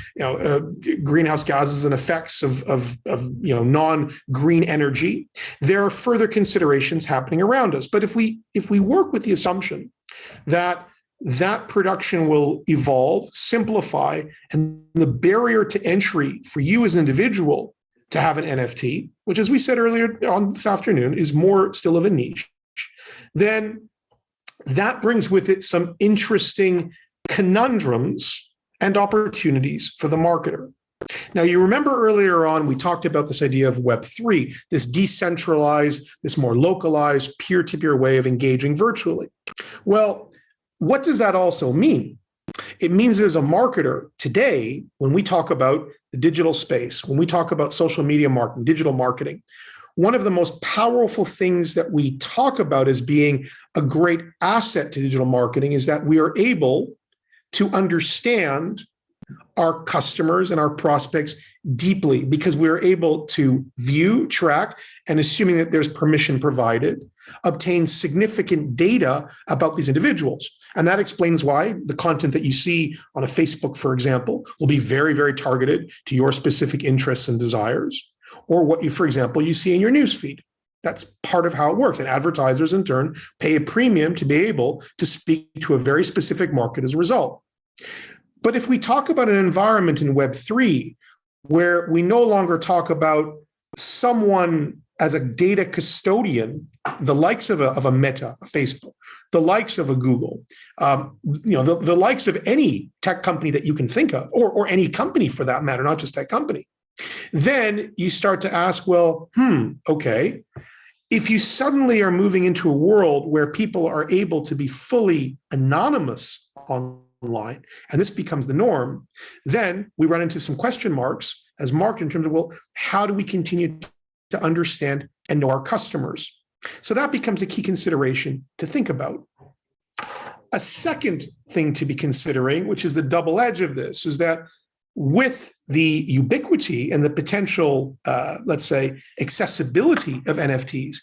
greenhouse gases and effects of non-green energy. There are further considerations happening around us. But if we work with the assumption that production will evolve, simplify, and the barrier to entry for you as an individual to have an NFT, which, as we said earlier on this afternoon, is more still of a niche, then that brings with it some interesting conundrums and opportunities for the marketer. Now, you remember earlier on, we talked about this idea of Web3, this decentralized, this more localized, peer-to-peer way of engaging virtually. Well, what does that also mean? It means as a marketer today, when we talk about the digital space, when we talk about social media marketing, digital marketing, one of the most powerful things that we talk about as being a great asset to digital marketing is that we are able to understand our customers and our prospects deeply, because we are able to view, track, and assuming that there's permission provided, obtain significant data about these individuals. And that explains why the content that you see on a Facebook, for example, will be very, very targeted to your specific interests and desires, or what you, for example, you see in your newsfeed. That's part of how it works. And advertisers, in turn, pay a premium to be able to speak to a very specific market as a result. But if we talk about an environment in Web3 where we no longer talk about someone as a data custodian, the likes of a Meta, a Facebook, the likes of a Google, the likes of any tech company that you can think of, or any company for that matter, not just tech company, then you start to ask, well, okay, if you suddenly are moving into a world where people are able to be fully anonymous online, and this becomes the norm, then we run into some question marks as marked in terms of, well, how do we continue to understand and know our customers? So that becomes a key consideration to think about. A second thing to be considering, which is the double edge of this, is that with the ubiquity and the potential, let's say, accessibility of NFTs,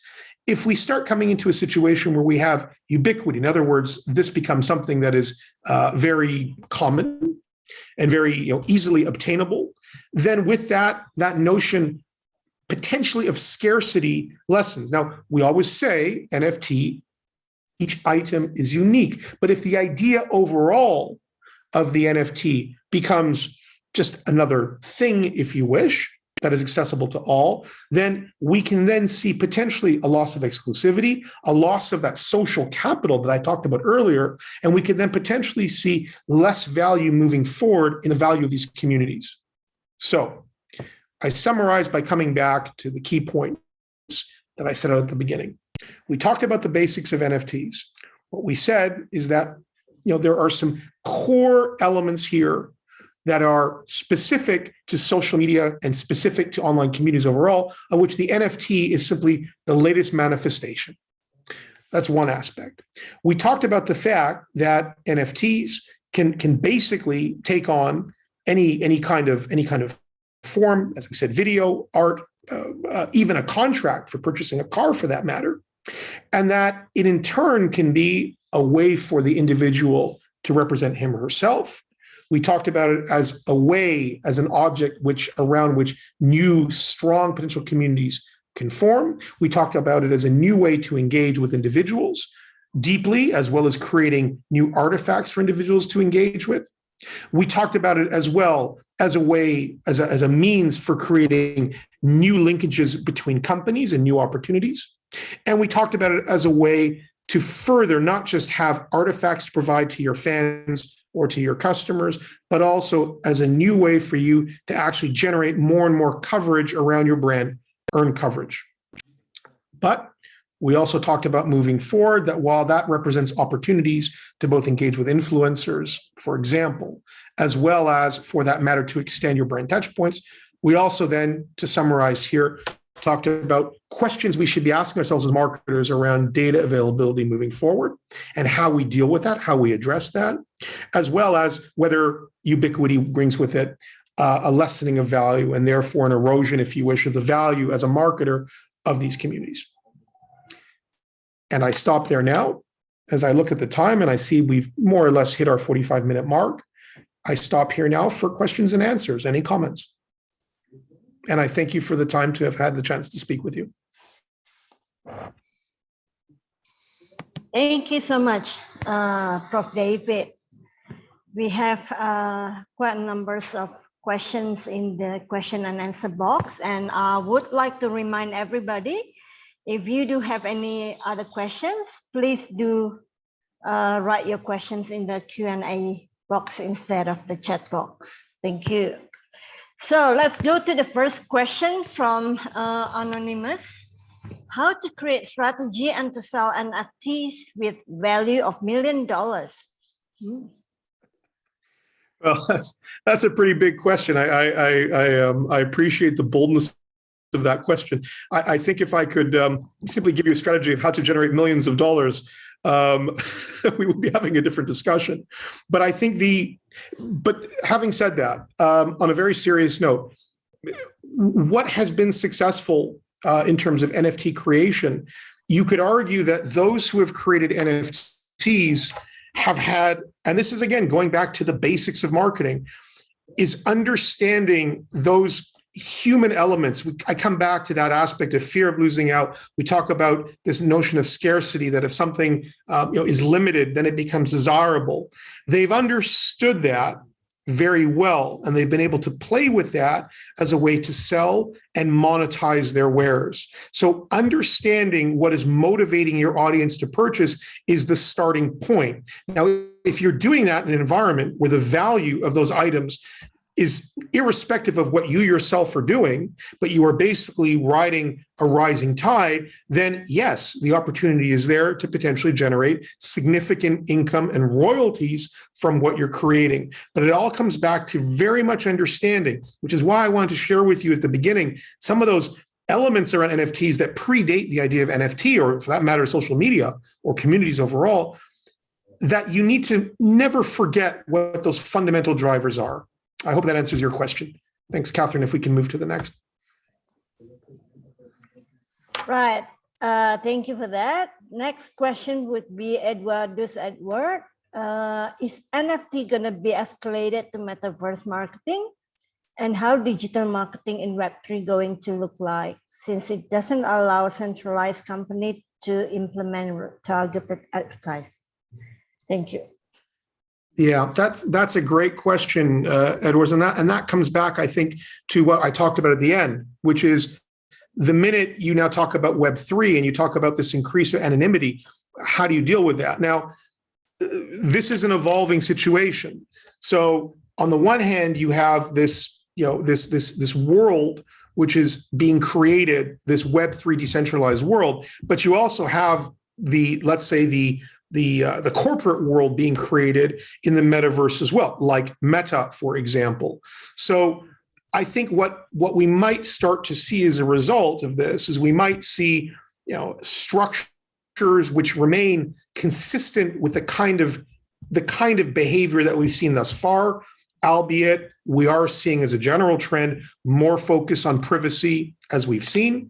if we start coming into a situation where we have ubiquity, in other words, this becomes something that is very common and very easily obtainable, then with that notion potentially of scarcity lessens. Now, we always say NFT, each item is unique, but if the idea overall of the NFT becomes just another thing, if you wish, that is accessible to all, then we can then see potentially a loss of exclusivity, a loss of that social capital that I talked about earlier, and we can then potentially see less value moving forward in the value of these communities. So I summarize by coming back to the key points that I set out at the beginning. We talked about the basics of NFTs. What we said is that there are some core elements here that are specific to social media and specific to online communities overall, of which the NFT is simply the latest manifestation. That's one aspect. We talked about the fact that NFTs can basically take on any kind of form, as we said, video, art, even a contract for purchasing a car for that matter. And that it in turn can be a way for the individual to represent him or herself. We talked about it as a way, as an object around which new, strong potential communities can form. We talked about it as a new way to engage with individuals deeply, as well as creating new artifacts for individuals to engage with. We talked about it as well as a way, as a means for creating new linkages between companies and new opportunities. And we talked about it as a way to further not just have artifacts to provide to your fans or to your customers, but also as a new way for you to actually generate more and more coverage around your brand, earn coverage. But we also talked about moving forward that while that represents opportunities to both engage with influencers, for example, as well as for that matter to extend your brand touch points, we also then, to summarize here, talked about questions we should be asking ourselves as marketers around data availability moving forward and how we deal with that, how we address that, as well as whether ubiquity brings with it a lessening of value and therefore an erosion, if you wish, of the value as a marketer of these communities. And I stop there now. As I look at the time and I see we've more or less hit our 45-minute mark, I stop here now for questions and answers. Any comments? And I thank you for the time to have had the chance to speak with you.
Thank you so much, Prof. David. We have quite numbers of questions in the question and answer box, and I would like to remind everybody, if you do have any other questions, please do write your questions in the Q&A box instead of the chat box. Thank you. So let's go to the first question from Anonymous. How to create strategy and to sell NFTs with value of $1 million?
Well, that's a pretty big question. I appreciate the boldness of that question. I think if I could simply give you a strategy of how to generate millions of dollars, we would be having a different discussion. But I think but having said that, on a very serious note, what has been successful in terms of NFT creation, you could argue that those who have created NFTs have had, and this is again going back to the basics of marketing, is understanding those human elements. I come back to that aspect of fear of losing out. We talk about this notion of scarcity, that if something is limited, then it becomes desirable. They've understood that very well, and they've been able to play with that as a way to sell and monetize their wares. So understanding what is motivating your audience to purchase is the starting point. Now, if you're doing that in an environment where the value of those items is irrespective of what you yourself are doing, but you are basically riding a rising tide, then yes, the opportunity is there to potentially generate significant income and royalties from what you're creating. But it all comes back to very much understanding, which is why I wanted to share with you at the beginning some of those elements around NFTs that predate the idea of NFT, or for that matter, social media or communities overall, that you need to never forget what those fundamental drivers are. I hope that answers your question. Thanks, Catherine. If we can move to the next.
Right. Thank you for that. Next question would be Edward. Is NFT going to be escalated to metaverse marketing? And how digital marketing in Web3 going to look like, since it doesn't allow centralized company to implement targeted advertising? Thank you.
Yeah, that's a great question, Edwards, and that comes back, I think, to what I talked about at the end, which is the minute you now talk about Web3 and you talk about this increase of anonymity, how do you deal with that? Now, this is an evolving situation. So on the one hand, you have this, this world which is being created, this Web3 decentralized world, but you also have let's say the corporate world being created in the metaverse as well, like Meta, for example. So I think what we might start to see as a result of this is we might see, structures which remain consistent with the kind of behavior that we've seen thus far. albeit we are seeing as a general trend more focus on privacy, as we've seen.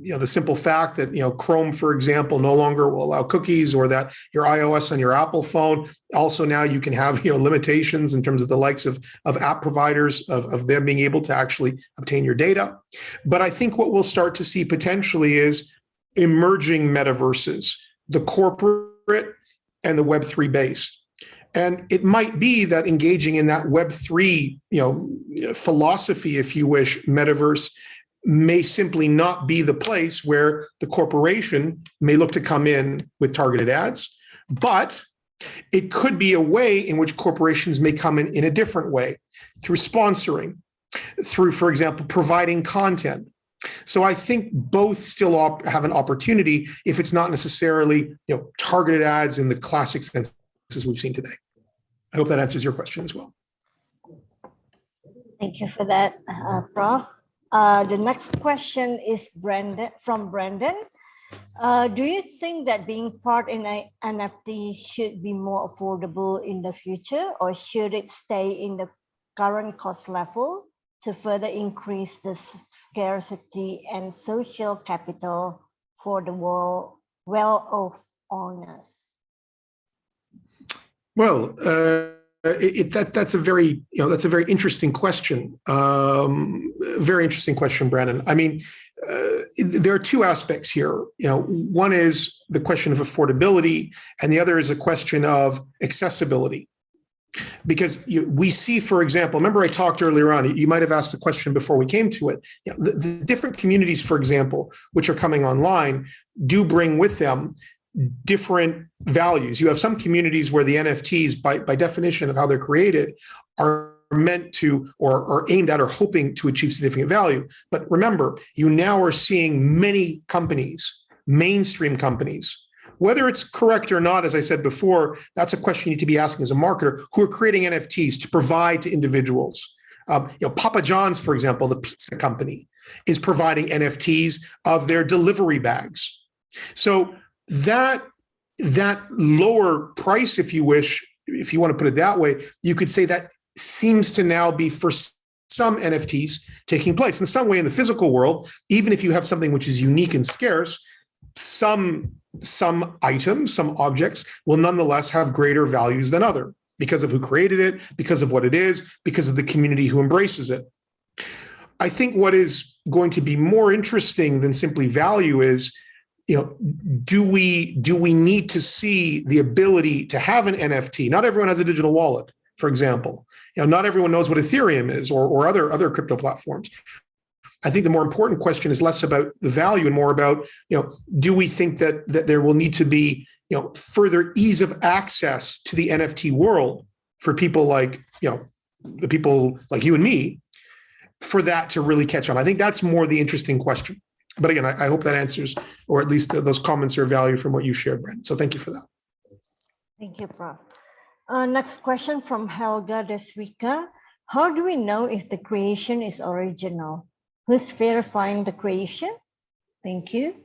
The simple fact that, Chrome, for example, no longer will allow cookies, or that your iOS on your Apple phone, also now you can have, limitations in terms of the likes of app providers, of them being able to actually obtain your data. But I think what we'll start to see potentially is emerging metaverses, the corporate and the Web3 based. And it might be that engaging in that Web3, philosophy, if you wish, metaverse, may simply not be the place where the corporation may look to come in with targeted ads, but it could be a way in which corporations may come in a different way, through sponsoring, through, for example, providing content. So I think both still have an opportunity, if it's not necessarily, targeted ads in the classic sense as we've seen today. I hope that answers your question as well.
Thank you for that, Prof. The next question is from Brandon. Do you think that being part in an NFT should be more affordable in the future, or should it stay in the current cost level to further increase the scarcity and social capital for the well-off owners?
Well, that's a very interesting question. Very interesting question, Brandon. I mean, there are two aspects here. One is the question of affordability, and the other is a question of accessibility. Because we see, for example, remember I talked earlier on, you might have asked the question before we came to it, the different communities, for example, which are coming online, do bring with them different values. You have some communities where the NFTs, by definition of how they're created, are meant to, or are aimed at, or hoping to achieve significant value. But remember, you now are seeing many companies, mainstream companies, whether it's correct or not, as I said before, that's a question you need to be asking as a marketer, who are creating NFTs to provide to individuals. Papa John's, for example, the pizza company, is providing NFTs of their delivery bags. So that lower price, if you wish, if you want to put it that way, you could say that seems to now be for some NFTs taking place. In some way in the physical world, even if you have something which is unique and scarce, some items, some objects will nonetheless have greater values than other, because of who created it, because of what it is, because of the community who embraces it. I think what is going to be more interesting than simply value is, do we need to see the ability to have an NFT? Not everyone has a digital wallet, for example. Not everyone knows what Ethereum is, or other crypto platforms. I think the more important question is less about the value and more about, do we think that there will need to be, further ease of access to the NFT world for people like, the people like you and me, for that to really catch on? I think that's more the interesting question. But again, I hope that answers, or at least those comments are of value from what you shared, Brent. So thank you for that.
Thank you, Prof. Next question from Helga Deswika. How do we know if the creation is original? Who's verifying the creation? Thank you.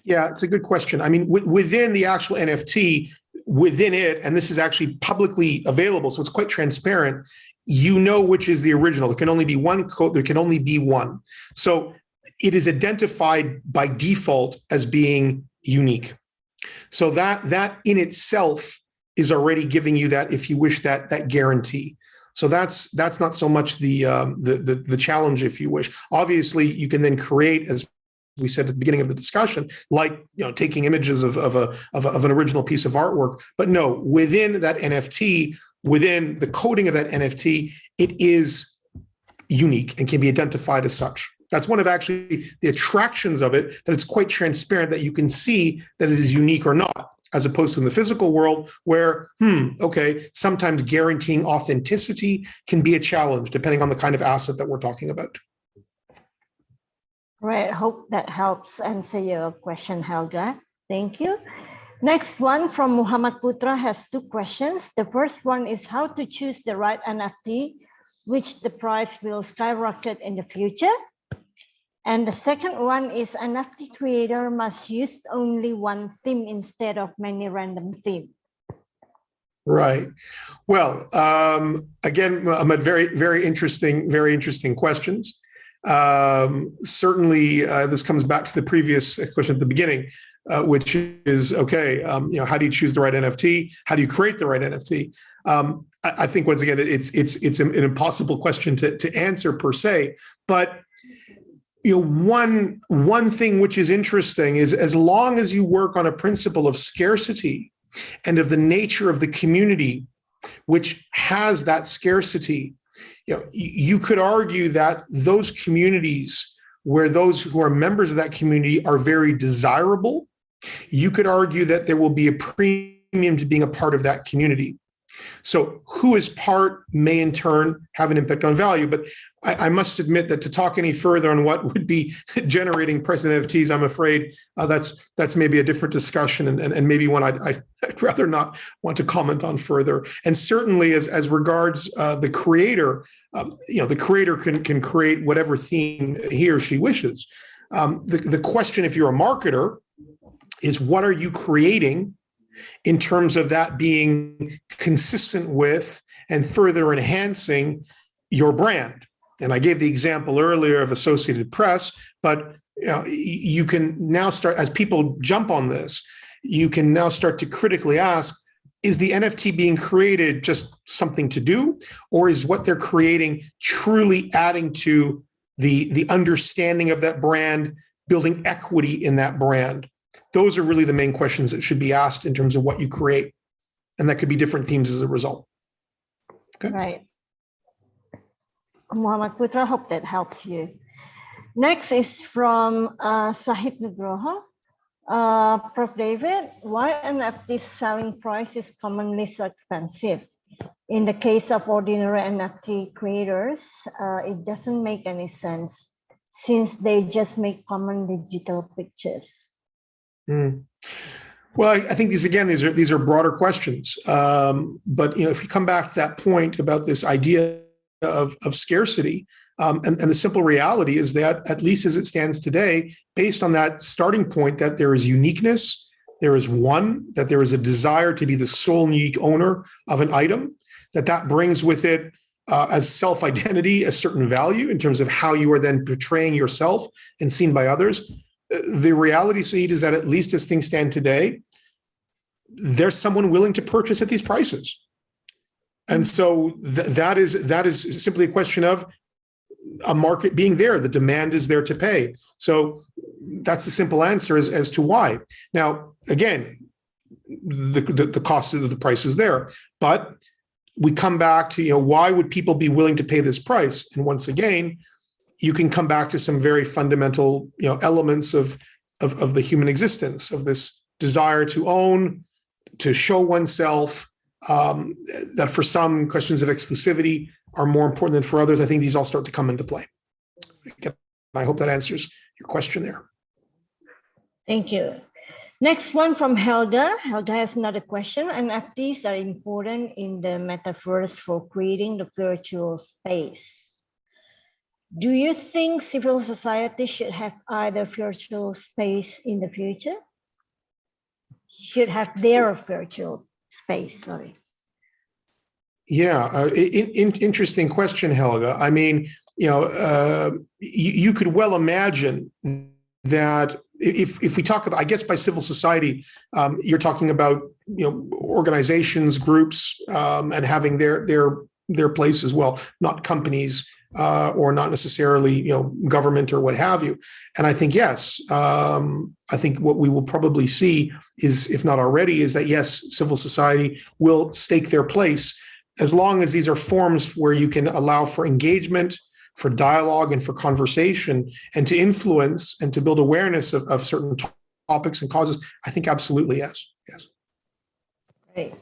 Yeah, it's a good question. I mean, within the actual NFT, within it, and this is actually publicly available, so it's quite transparent, which is the original. There can only be one code, there can only be one. So it is identified by default as being unique. So that in itself is already giving you that, if you wish, that guarantee. So that's not so much the challenge, if you wish. Obviously, you can then create, as we said at the beginning of the discussion, like taking images of an original piece of artwork. But no, within that NFT, within the coding of that NFT, it is unique and can be identified as such. That's one of actually the attractions of it, that it's quite transparent, that you can see that it is unique or not, as opposed to in the physical world where, sometimes guaranteeing authenticity can be a challenge depending on the kind of asset that we're talking about.
Right, hope that helps answer your question, Helga. Thank you. Next one from Muhammad Putra has two questions. The first one is how to choose the right NFT, which the price will skyrocket in the future. And the second one is NFT creator must use only one theme instead of many random themes.
Right. Well, again, Ahmed, very interesting questions. Certainly, this comes back to the previous question at the beginning, which is, okay, how do you choose the right NFT? How do you create the right NFT? I think, once again, it's an impossible question to answer per se, but one thing which is interesting is, as long as you work on a principle of scarcity and of the nature of the community which has that scarcity, you could argue that those communities where those who are members of that community are very desirable, you could argue that there will be a premium to being a part of that community. So who is part may in turn have an impact on value. But I must admit that to talk any further on what would be generating price in NFTs, I'm afraid that's maybe a different discussion, and maybe one I'd rather not want to comment on further. And certainly as regards the creator, the creator can create whatever theme he or she wishes. The question, if you're a marketer, is what are you creating in terms of that being consistent with and further enhancing your brand? And I gave the example earlier of Associated Press, but you can now start, as people jump on this, you can now start to critically ask, is the NFT being created just something to do, or is what they're creating truly adding to the understanding of that brand, building equity in that brand? Those are really the main questions that should be asked in terms of what you create. And that could be different themes as a result. Okay.
Right. Muhammad Putra, hope that helps you. Next is from Sahid Nugroho. Prof. David, why NFT selling price is commonly so expensive? In the case of ordinary NFT creators, it doesn't make any sense since they just make common digital pictures.
Well, I think these are broader questions. But if you come back to that point about this idea of scarcity, and the simple reality is that, at least as it stands today, based on that starting point, that there is uniqueness, there is that there is a desire to be the sole unique owner of an item, that brings with it as self-identity a certain value in terms of how you are then portraying yourself and seen by others. The reality, Saeed, is that, at least as things stand today, there's someone willing to purchase at these prices. And so that is simply a question of a market being there. The demand is there to pay. So that's the simple answer as to why. Now, again, the cost of the price is there, but we come back to, why would people be willing to pay this price? And once again, you can come back to some very fundamental, elements of the human existence, of this desire to own, to show oneself, that for some, questions of exclusivity are more important than for others. I think these all start to come into play. I hope that answers your question there.
Thank you. Next one from Helga. Helga has another question. NFTs are important in the metaverse for creating the virtual space. Do you think civil society should have either virtual space in the future? Should have their virtual space, sorry.
Yeah, interesting question, Helga. I mean, you could well imagine that if we talk about, I guess by civil society, you're talking about, organizations, groups, and having their place as well, not companies, or not necessarily, government or what have you. And I think, yes, I think what we will probably see is, if not already, is that, yes, civil society will stake their place, as long as these are forms where you can allow for engagement, for dialogue, and for conversation, and to influence and to build awareness of certain topics and causes. I think absolutely, yes.
Great.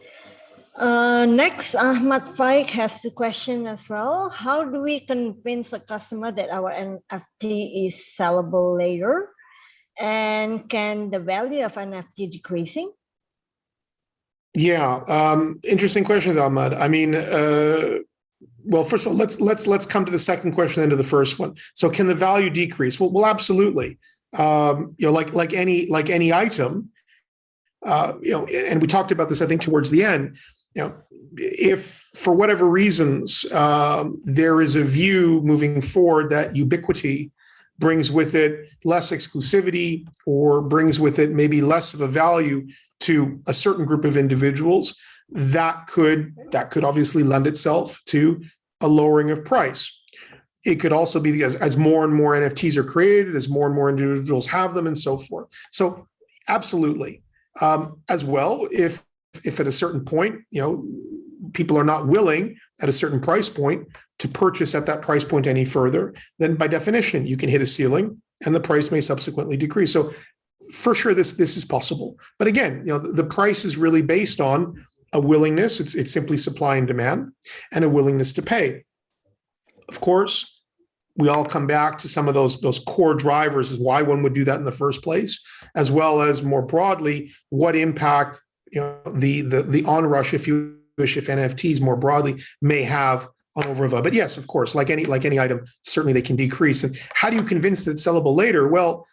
Next, Ahmad Faik has the question as well. How do we convince a customer that our NFT is sellable later? And can the value of NFT decreasing? Yeah,
interesting questions, Ahmad. I mean, well, first of all, let's come to the second question then to the first one. So, can the value decrease? Well, absolutely. Like any item, and we talked about this, I think, towards the end. if for whatever reasons there is a view moving forward that ubiquity brings with it less exclusivity or brings with it maybe less of a value to a certain group of individuals, that could obviously lend itself to a lowering of price. It could also be as more and more NFTs are created, as more and more individuals have them, and so forth. So absolutely. As well, if at a certain point, people are not willing at a certain price point to purchase at that price point any further, then by definition, you can hit a ceiling and the price may subsequently decrease. So for sure, this is possible. But again, the price is really based on a willingness. It's simply supply and demand, and a willingness to pay. Of course, we all come back to some of those core drivers is why one would do that in the first place, as well as more broadly, what impact the onrush, if you wish, if NFTs more broadly may have on overall. But yes, of course, like any item, certainly they can decrease. And how do you convince that it's sellable later? Well,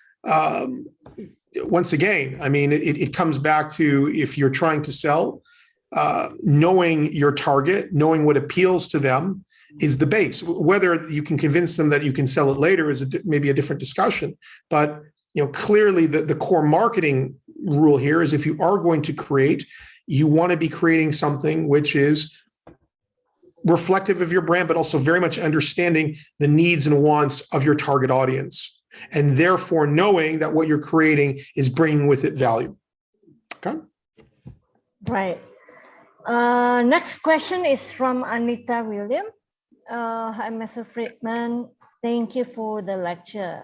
once again, I mean, it comes back to, if you're trying to sell, knowing your target, knowing what appeals to them is the base. Whether you can convince them that you can sell it later is maybe a different discussion. But clearly the core marketing rule here is, if you are going to create, you want to be creating something which is reflective of your brand, but also very much understanding the needs and wants of your target audience, and therefore knowing that what you're creating is bringing with it value. Okay.
Right. Next question is from Anita William. Hi, Mr. Friedman. Thank you for the lecture.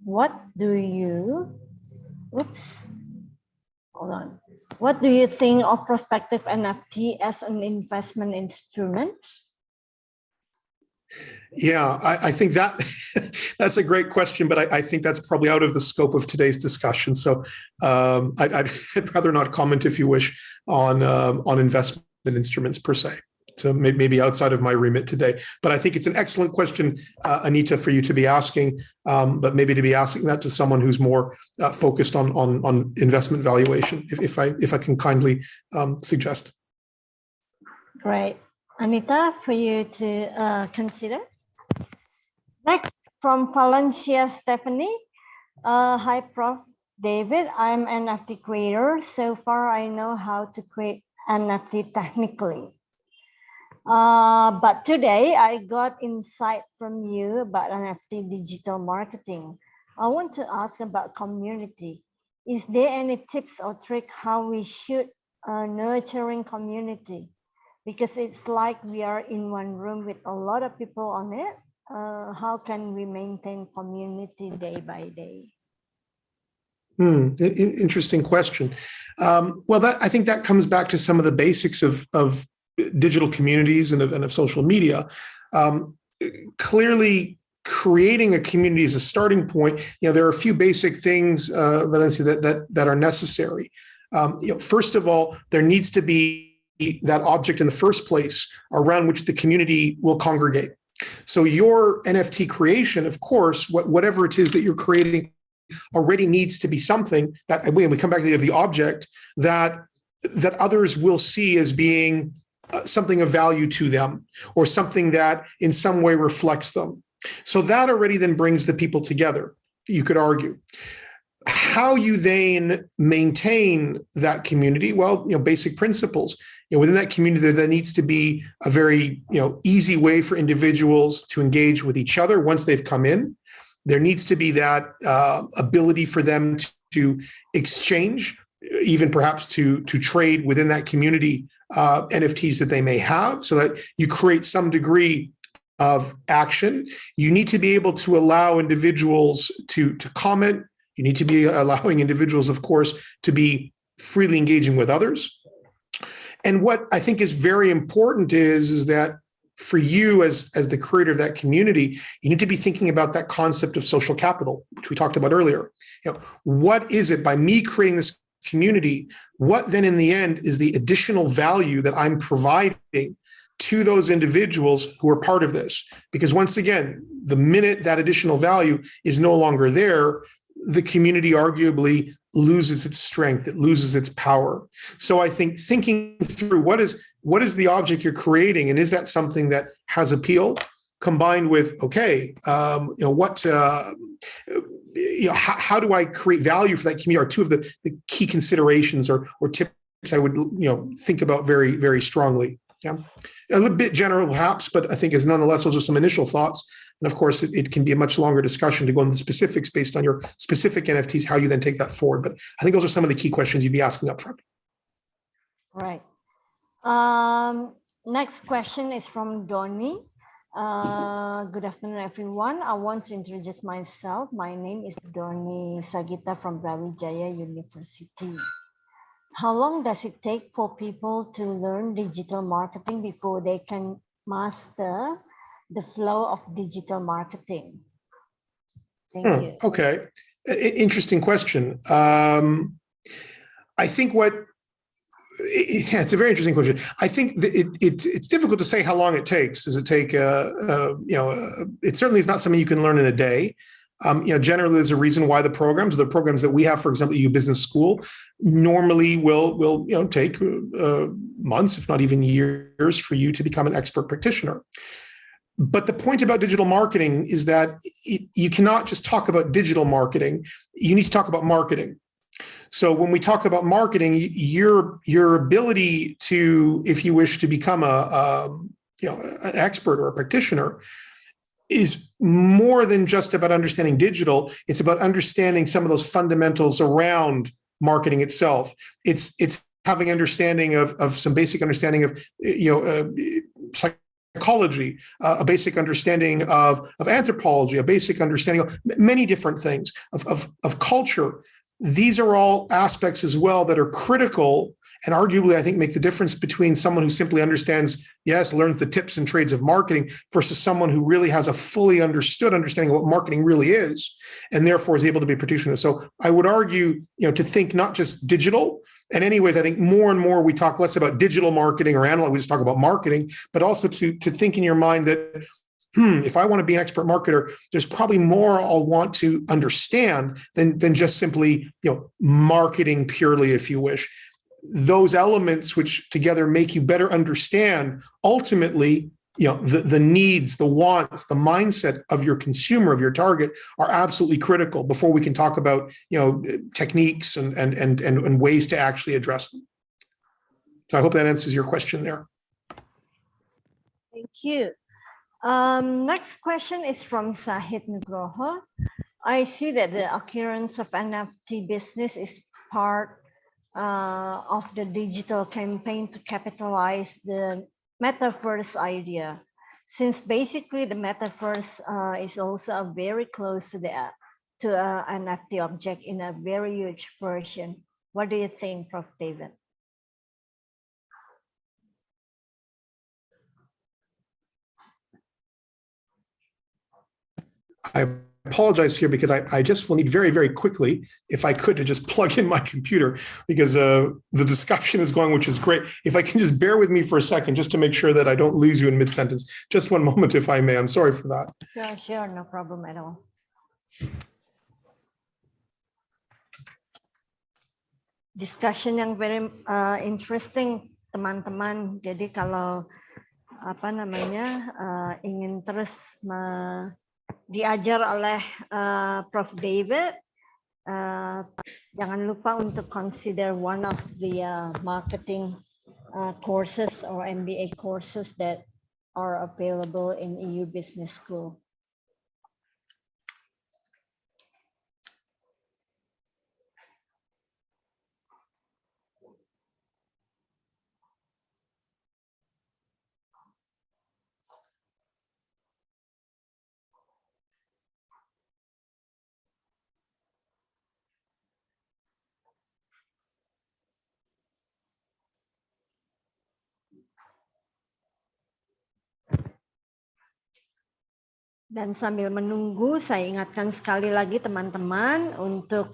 What do you think of prospective NFT as an investment instrument?
Yeah, I think that's a great question, but I think that's probably out of the scope of today's discussion. So I'd rather not comment, if you wish, on investment instruments per se. So maybe outside of my remit today. But I think it's an excellent question, Anita, for you to be asking, but maybe to be asking that to someone who's more focused on investment valuation, if I can kindly suggest.
Great. Anita, for you to consider. Next, from Valencia Stephanie. Hi, Prof. David. I'm an NFT creator. So far, I know how to create NFT technically. But today, I got insight from you about NFT digital marketing. I want to ask about community. Is there any tips or trick how we should nurturing community? Because it's like we are in one room with a lot of people on it. How can we maintain community day by day?
Interesting question. Well, I think that comes back to some of the basics of digital communities and of social media. Clearly, creating a community as a starting point, there are a few basic things, Valencia, that are necessary. First of all, there needs to be that object in the first place around which the community will congregate. So your NFT creation, of course, whatever it is that you're creating, already needs to be something that, we come back to the object, that others will see as being something of value to them, or something that in some way reflects them. So that already then brings the people together, you could argue. How you then maintain that community? Well, basic principles. Within that community, there needs to be a very easy way for individuals to engage with each other once they've come in. There needs to be that ability for them to exchange, even perhaps to trade within that community NFTs that they may have, so that you create some degree of action. You need to be able to allow individuals to comment. You need to be allowing individuals, of course, to be freely engaging with others. And what I think is very important is that for you as the creator of that community, you need to be thinking about that concept of social capital, which we talked about earlier. What is it, by me creating this community, what then in the end is the additional value that I'm providing to those individuals who are part of this? Because once again, the minute that additional value is no longer there, the community arguably loses its strength, it loses its power. So I think thinking through what is the object you're creating, and is that something that has appeal, combined with, okay, how do I create value for that community, are two of the key considerations or tips I would think about very, very strongly. Yeah, a little bit general perhaps, but I think is nonetheless those are some initial thoughts. And of course, it can be a much longer discussion to go into the specifics based on your specific NFTs, how you then take that forward. But I think those are some of the key questions you'd be asking up front.
Right. Next question is from Donnie. Good afternoon, everyone. I want to introduce myself. My name is Donnie Sagita from Brawijaya University. How long does it take for people to learn digital marketing before they can master the flow of digital marketing? Thank you.
Okay, interesting question. I think it's a very interesting question. I think it's difficult to say how long it takes. Does it take, it certainly is not something you can learn in a day. Generally, there's a reason why the programs that we have, for example, EU Business School, normally will take months, if not even years, for you to become an expert practitioner. But the point about digital marketing is that you cannot just talk about digital marketing. You need to talk about marketing. So when we talk about marketing, your ability to, if you wish to become an expert or a practitioner, is more than just about understanding digital. It's about understanding some of those fundamentals around marketing itself. It's having understanding of some basic understanding of psychology, a basic understanding of anthropology, a basic understanding of many different things, of culture. These are all aspects as well that are critical and arguably, I think, make the difference between someone who simply understands, learns the tips and trades of marketing versus someone who really has a fully understood understanding of what marketing really is and therefore is able to be a practitioner. So I would argue, to think not just digital. And anyways, I think more and more we talk less about digital marketing or analog, we just talk about marketing, but also to think in your mind that if I want to be an expert marketer, there's probably more I'll want to understand than just simply, marketing purely, if you wish. Those elements which together make you better understand ultimately, the needs, the wants, the mindset of your consumer, of your target, are absolutely critical before we can talk about, techniques and ways to actually address them. So I hope that answers your question there.
Thank you. Next question is from Sahid Nugroho. I see that the occurrence of NFT business is part of the digital campaign to capitalize the metaverse idea. Since basically the metaverse is also very close to an NFT object in a very huge version. What do you think, Prof. David?
I apologize here because I just will need very, very quickly, if I could, to just plug in my computer because the discussion is going, which is great. If I can just bear with me for a second, just to make sure that I don't lose you in mid-sentence. Just one moment, if I may. I'm sorry for that.
Sure, no problem at all. Discussion yang very interesting, teman-teman. Jadi kalau ingin terus diajar oleh Prof. David, jangan lupa untuk consider one of the marketing courses or MBA courses that are available in EU Business School. Dan sambil menunggu, saya ingatkan sekali lagi teman-teman untuk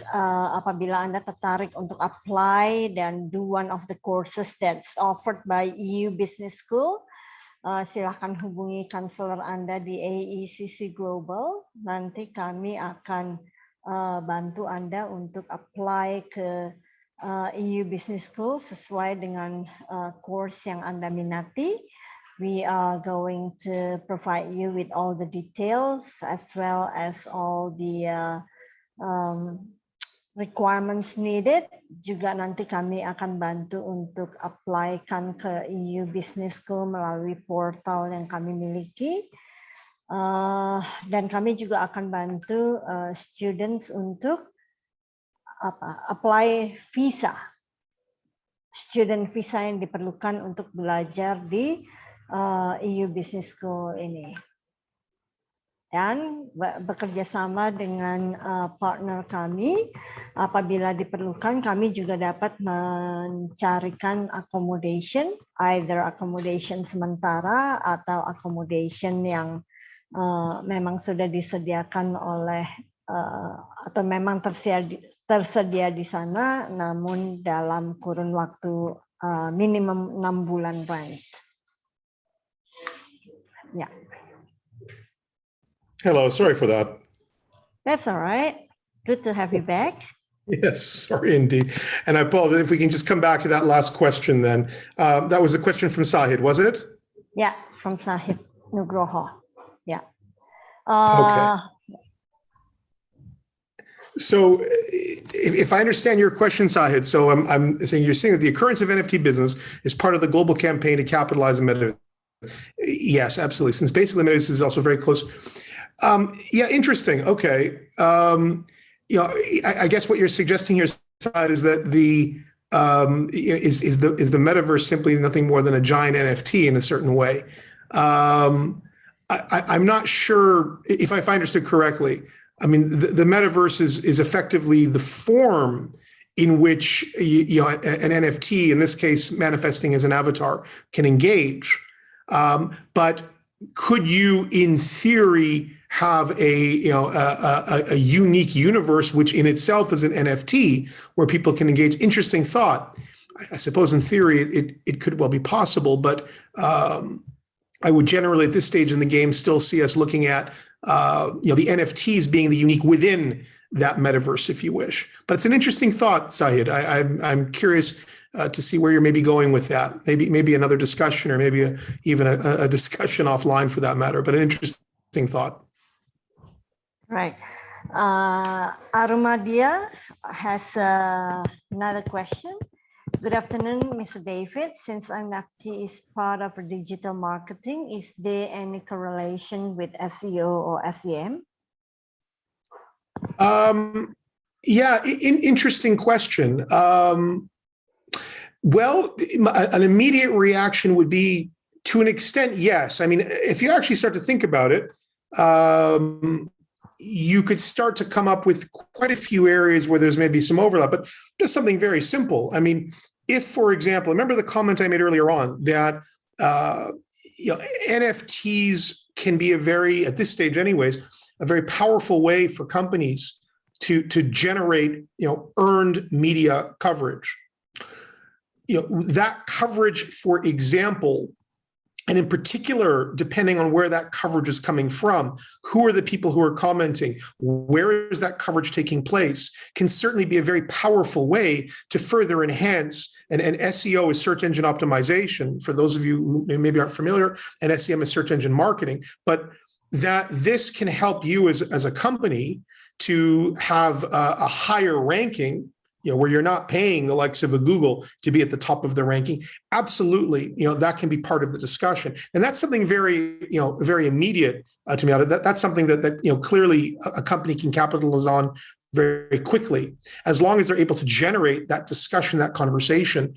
apabila Anda tertarik untuk apply dan do one of the courses that's offered by EU Business School, silahkan hubungi counselor Anda di AECC Global. Nanti kami akan bantu Anda untuk apply ke EU Business School sesuai dengan course yang Anda minati. We are going to provide you with all the details as well as all the requirements needed. Juga nanti kami akan bantu untuk apply-kan ke EU Business School melalui portal yang kami miliki. Dan kami juga akan bantu students untuk apply visa, student visa yang diperlukan untuk belajar di EU Business School ini. Dan bekerja sama dengan partner kami, apabila diperlukan kami juga dapat mencarikan accommodation, either accommodation sementara atau accommodation yang memang sudah disediakan oleh atau memang tersedia di sana, namun dalam kurun waktu minimum 6 bulan rent. Yeah.
Hello, sorry for that.
That's all right. Good to have you back.
Yes, sorry indeed. And I apologize if we can just come back to that last question then. That was a question from Sahid, was it?
Yeah, from Sahid Nugroho. Yeah.
Okay. So if I understand your question, Sahid, so I'm saying you're saying that the occurrence of NFT business is part of the global campaign to capitalize on metaverse. Yes, absolutely. Since basically metaverse is also very close. Yeah, interesting. Okay. You know, I guess what you're suggesting here, Sahid, is that is the metaverse simply nothing more than a giant NFT in a certain way. I'm not sure if I understood correctly. I mean, the metaverse is effectively the form in which you know an NFT, in this case manifesting as an avatar, can engage. But could you, in theory, have a unique universe which in itself is an NFT where people can engage? Interesting thought. I suppose in theory it could well be possible, but I would generally at this stage in the game still see us looking at the NFTs being the unique within that metaverse, if you wish. But it's an interesting thought, Sahid. I'm curious to see where you're maybe going with that. Maybe another discussion, or maybe even a discussion offline for that matter. But an interesting thought.
Right. Arumadia has another question. Good afternoon, Mr. David. Since NFT is part of digital marketing, is there any correlation with SEO or SEM?
Yeah, interesting question. Well, an immediate reaction would be, to an extent, yes. I mean, if you actually start to think about it, you could start to come up with quite a few areas where there's maybe some overlap, but just something very simple. I mean, if, for example, remember the comment I made earlier on that NFTs can be at this stage anyways, a very powerful way for companies to generate earned media coverage. That coverage, for example, and in particular, depending on where that coverage is coming from, who are the people who are commenting, where is that coverage taking place, can certainly be a very powerful way to further enhance, and SEO is search engine optimization, for those of you who maybe aren't familiar, and SEM is search engine marketing, but that this can help you as a company to have a higher ranking, where you're not paying the likes of a Google to be at the top of the ranking. Absolutely, that can be part of the discussion, and that's something very, very immediate to me. That's something that clearly a company can capitalize on very quickly, as long as they're able to generate that discussion, that conversation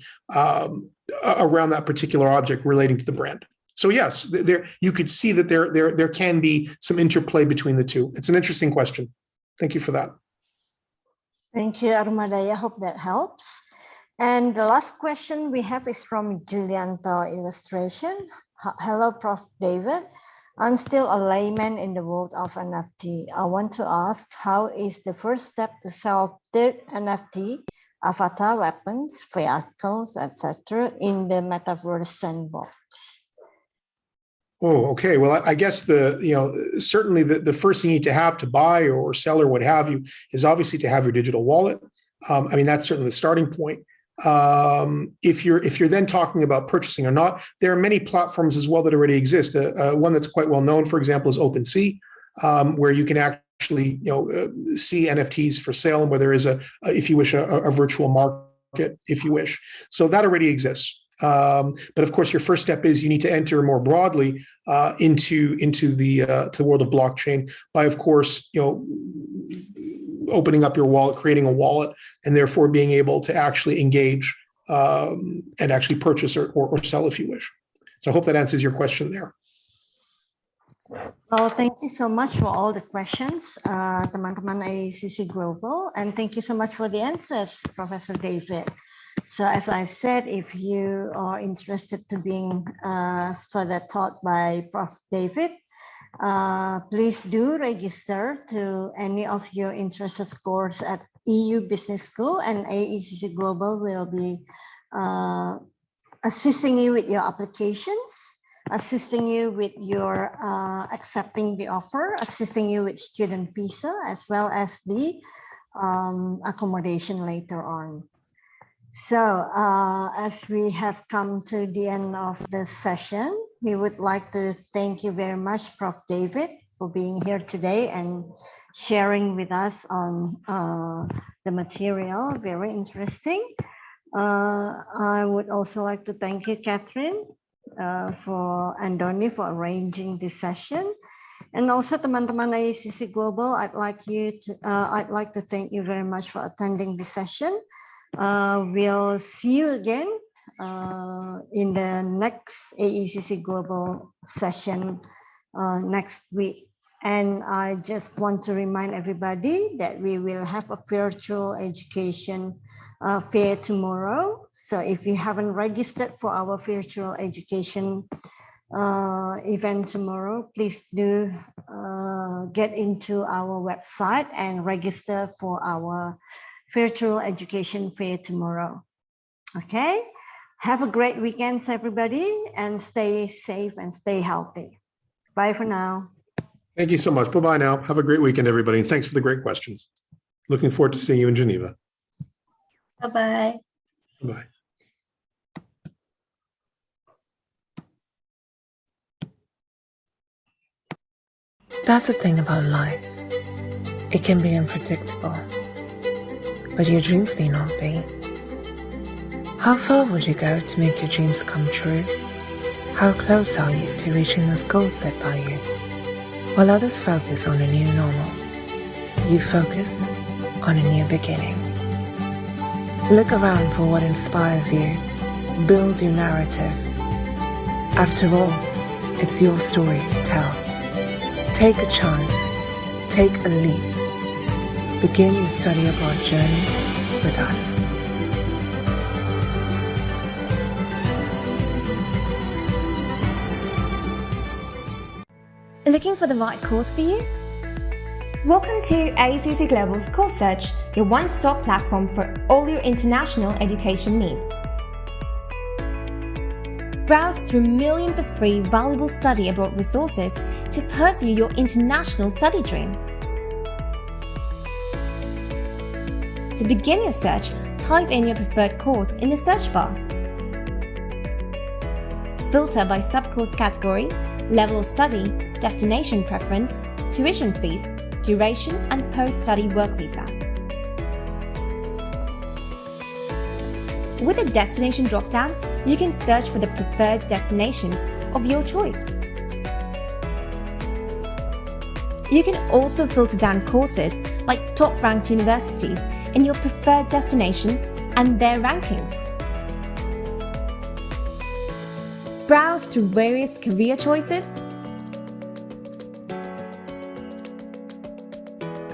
around that particular object relating to the brand. So yes, there you could see that there can be some interplay between the two. It's an interesting question. Thank you for that.
Thank you, Armadaya. Hope that helps. And the last question we have is from Julianto Illustration. Hello, Prof. David. I'm still a layman in the world of NFT. I want to ask, how is the first step to sell their NFT, avatar, weapons, vehicles, etc. in the Metaverse sandbox?
Oh, okay. Well, I guess certainly the first thing you need to have to buy or sell or what have you is obviously to have your digital wallet. I mean, that's certainly the starting point. If you're then talking about purchasing or not, there are many platforms as well that already exist. One that's quite well known, for example, is OpenSea, where you can actually see NFTs for sale, and where there is if you wish, a virtual market, if you wish. So that already exists. But of course, your first step is you need to enter more broadly into the world of blockchain by, of course, opening up your wallet, creating a wallet, and therefore being able to actually engage and actually purchase or sell if you wish. So I hope that answers your question there.
Well, thank you so much for all the questions, teman-teman AECC Global, and thank you so much for the answers, Professor David. So as I said, if you are interested to being further taught by Prof. David, please do register to any of your interested course at EU Business School, and AECC Global will be assisting you with your applications, assisting you with your accepting the offer, assisting you with student visa, as well as the accommodation later on. So as we have come to the end of the session, we would like to thank you very much, Prof. David, for being here today and sharing with us on the material. Very interesting. I would also like to thank you, Catherine, and Donnie for arranging this session. And also teman-teman AECC Global, I'd like to thank you very much for attending this session. We'll see you again in the next AECC Global session next week. And I just want to remind everybody that we will have a virtual education fair tomorrow. So if you haven't registered for our virtual education event tomorrow, please do get into our website and register for our virtual education fair tomorrow. Okay, have a great weekend, everybody, and stay safe and stay healthy. Bye for now.
Thank you so much. Bye-bye now. Have a great weekend, everybody, and thanks for the great questions. Looking forward to seeing you in Geneva.
Bye-bye.
Bye.
That's the thing about life. It can be unpredictable, but your dreams need not be. How far would you go to make your dreams come true? How close are you to reaching those goals set by you? While others focus on a new normal, you focus on a new beginning. Look around for what inspires you. Build your narrative. After all, it's your story to tell. Take a chance. Take a leap. Begin your study abroad journey with us.
Looking for the right course for you? Welcome to AECC Global's Course Search, your one-stop platform for all your international education needs. Browse through millions of free, valuable study abroad resources to pursue your international study dream. To begin your search, type in your preferred course in the search bar. Filter by sub-course category, level of study, destination preference, tuition fees, duration, and post-study work visa. With a destination drop-down, you can search for the preferred destinations of your choice. You can also filter down courses by top-ranked universities in your preferred destination and their rankings. Browse through various career choices,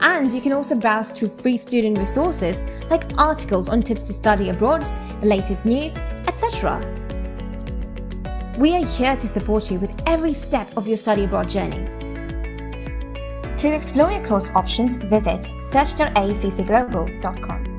and you can also browse through free student resources like articles on tips to study abroad, the latest news, etc. We are here to support you with every step of your study abroad journey. To explore your course options, visit search.aeccglobal.com.